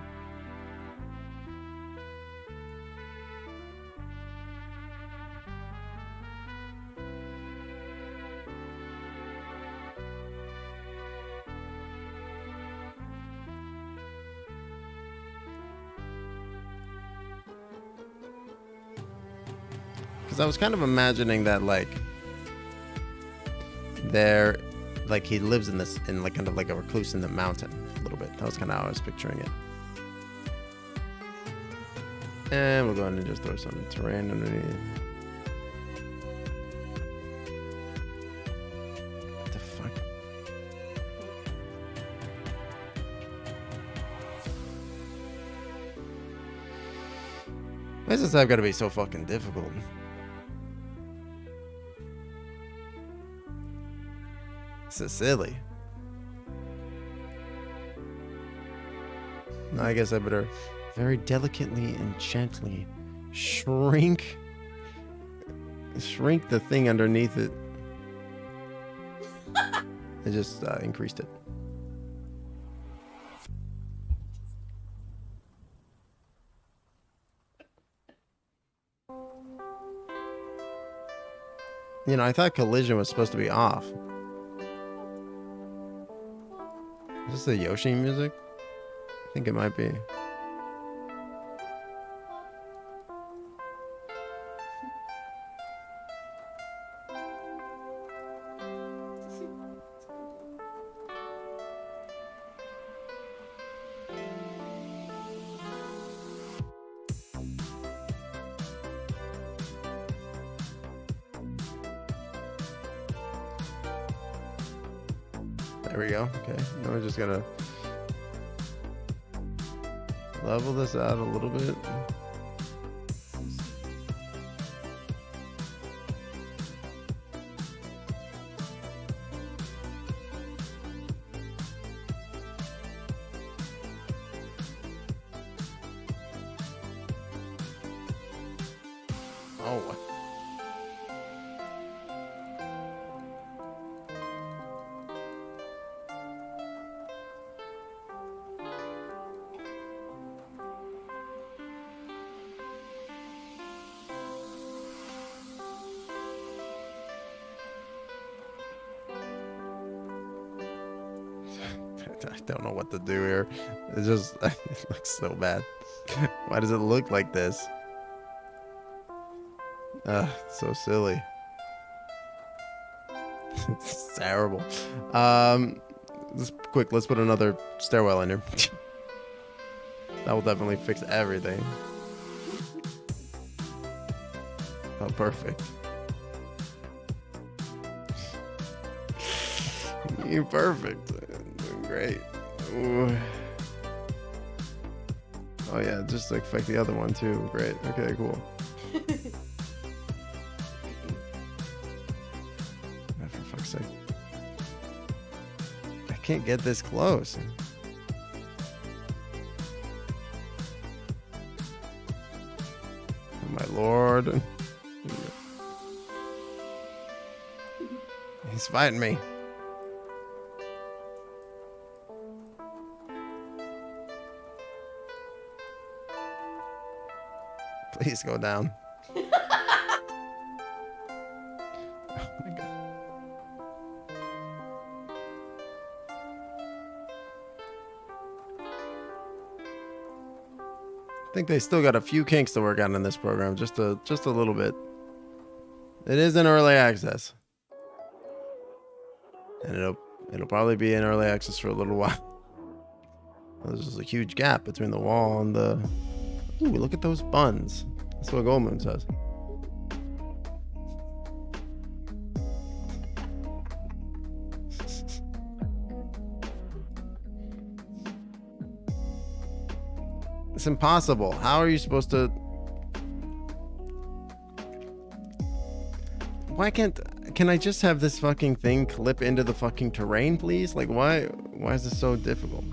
Because I was kind of imagining that, like, there, like, he lives in this, in like kind of like a recluse in the mountain a little bit. That was kind of how I was picturing it. And we'll go ahead and just throw some terrain underneath. What the fuck? Why does this have got to be so fucking difficult? This is silly. No, I guess I better very delicately and gently shrink the thing underneath it. I just increased it. You know, I thought collision was supposed to be off. Is this the Yoshi music? I think it might be. There we go. Okay, now we're just gonna level this out a little bit. Oh. I don't know what to do here. It's just, it looks so bad. Why does it look like this? So silly. It's terrible. Let's put another stairwell in here. That will definitely fix everything. Oh, perfect. You're perfect. Great. Ooh. Oh yeah, just affect the other one too. Great. Okay, cool. Oh, for fuck's sake. I can't get this close. Oh my lord. He's fighting me. Please go down. Oh my god. I think they still got a few kinks to work on in this program, just a little bit. It is in early access. And it'll probably be in early access for a little while. There's just a huge gap between the wall and the... Ooh, look at those buns. That's what Goldmoon says. It's impossible. How are you supposed to? Why can I just have this fucking thing clip into the fucking terrain, please? Like, why is this so difficult?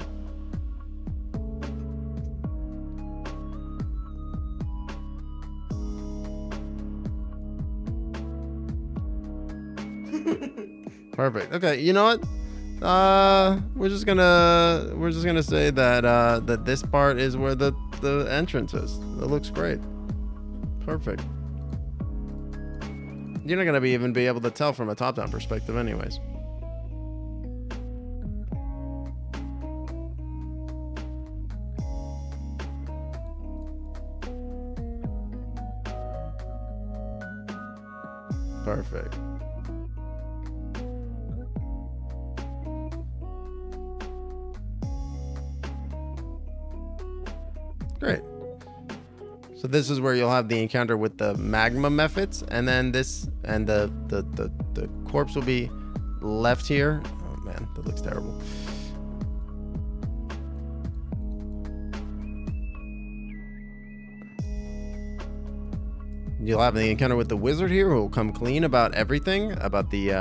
Perfect. Okay, you know what? We're just gonna say that that this part is where the entrance is. It looks great. Perfect. You're not gonna even be able to tell from a top-down perspective, anyways. Perfect. Great. So this is where you'll have the encounter with the magma methods, and then this and the corpse will be left here. Oh man, that looks terrible. You'll have the encounter with the wizard here, who will come clean about everything, about the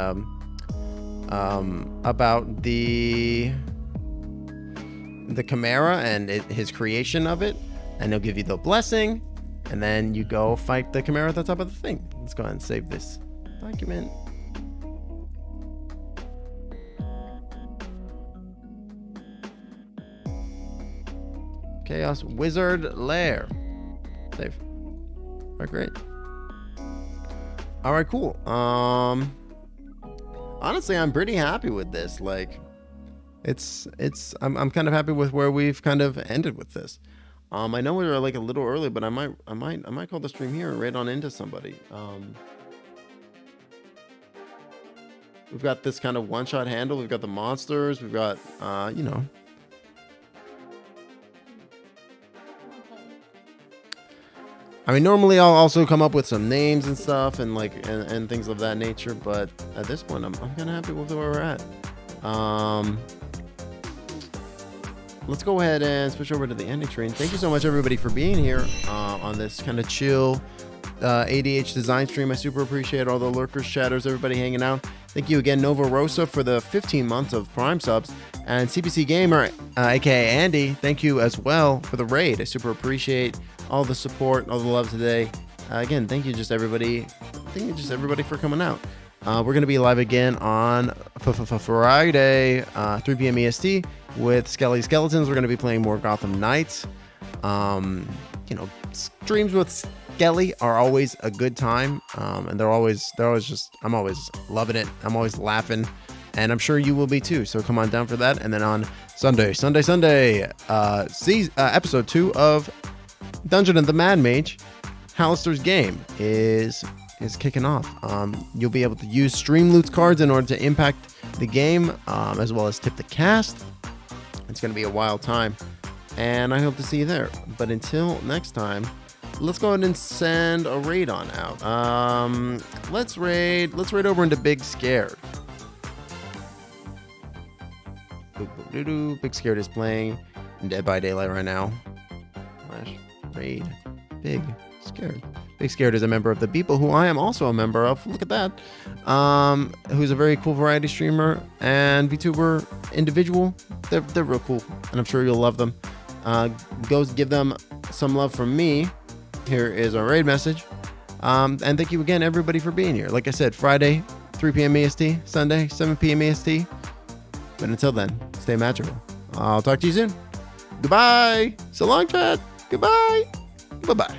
chimera and his creation of it, and he'll give you the blessing, and then you go fight the chimera at the top of the thing. Let's go ahead and save this document. Chaos Wizard Lair. Save. All right, great. All right, cool. Honestly, I'm pretty happy with this. Like, I'm kind of happy with where we've kind of ended with this. I know we were like a little early, but I might call the stream here and raid on into somebody. We've got this kind of one-shot handle. We've got the monsters. We've got, you know. I mean, normally I'll also come up with some names and stuff and like and things of that nature, but at this point, I'm kind of happy with where we're at. Let's go ahead and switch over to the ending screen. Thank you so much, everybody, for being here on this kind of chill ADHD Design stream. I super appreciate all the lurkers, chatters, everybody hanging out. Thank you again, Nova Rosa, for the 15 months of Prime subs. And CPC Gamer, aka Andy, thank you as well for the raid. I super appreciate all the support, all the love today. Again, thank you just everybody. Thank you just everybody for coming out. We're going to be live again on Friday, 3 p.m. EST with Skelly Skeletons. We're going to be playing more Gotham Knights. You know, streams with Skelly are always a good time. And they're always just, I'm always loving it. I'm always laughing. And I'm sure you will be too. So come on down for that. And then on Sunday, episode 2 of Dungeon of the Mad Mage, Hallister's game is kicking off. You'll be able to use Stream Loot's cards in order to impact the game, as well as tip the cast. It's going to be a wild time, and I hope to see you there. But until next time, let's go ahead and send a raid on out. Let's raid over into Big Scared. Big Scared is playing Dead by Daylight right now. Raid Big Scared. Big Scared is a member of the People, who I am also a member of. Look at that. Who's a very cool variety streamer and VTuber individual. They're real cool, and I'm sure you'll love them. Go give them some love from me. Here is our raid message. And thank you again, everybody, for being here. Like I said, Friday, 3 p.m. EST, Sunday, 7 p.m. EST. But until then, stay magical. I'll talk to you soon. Goodbye. So long, chat. Goodbye. Bye-bye.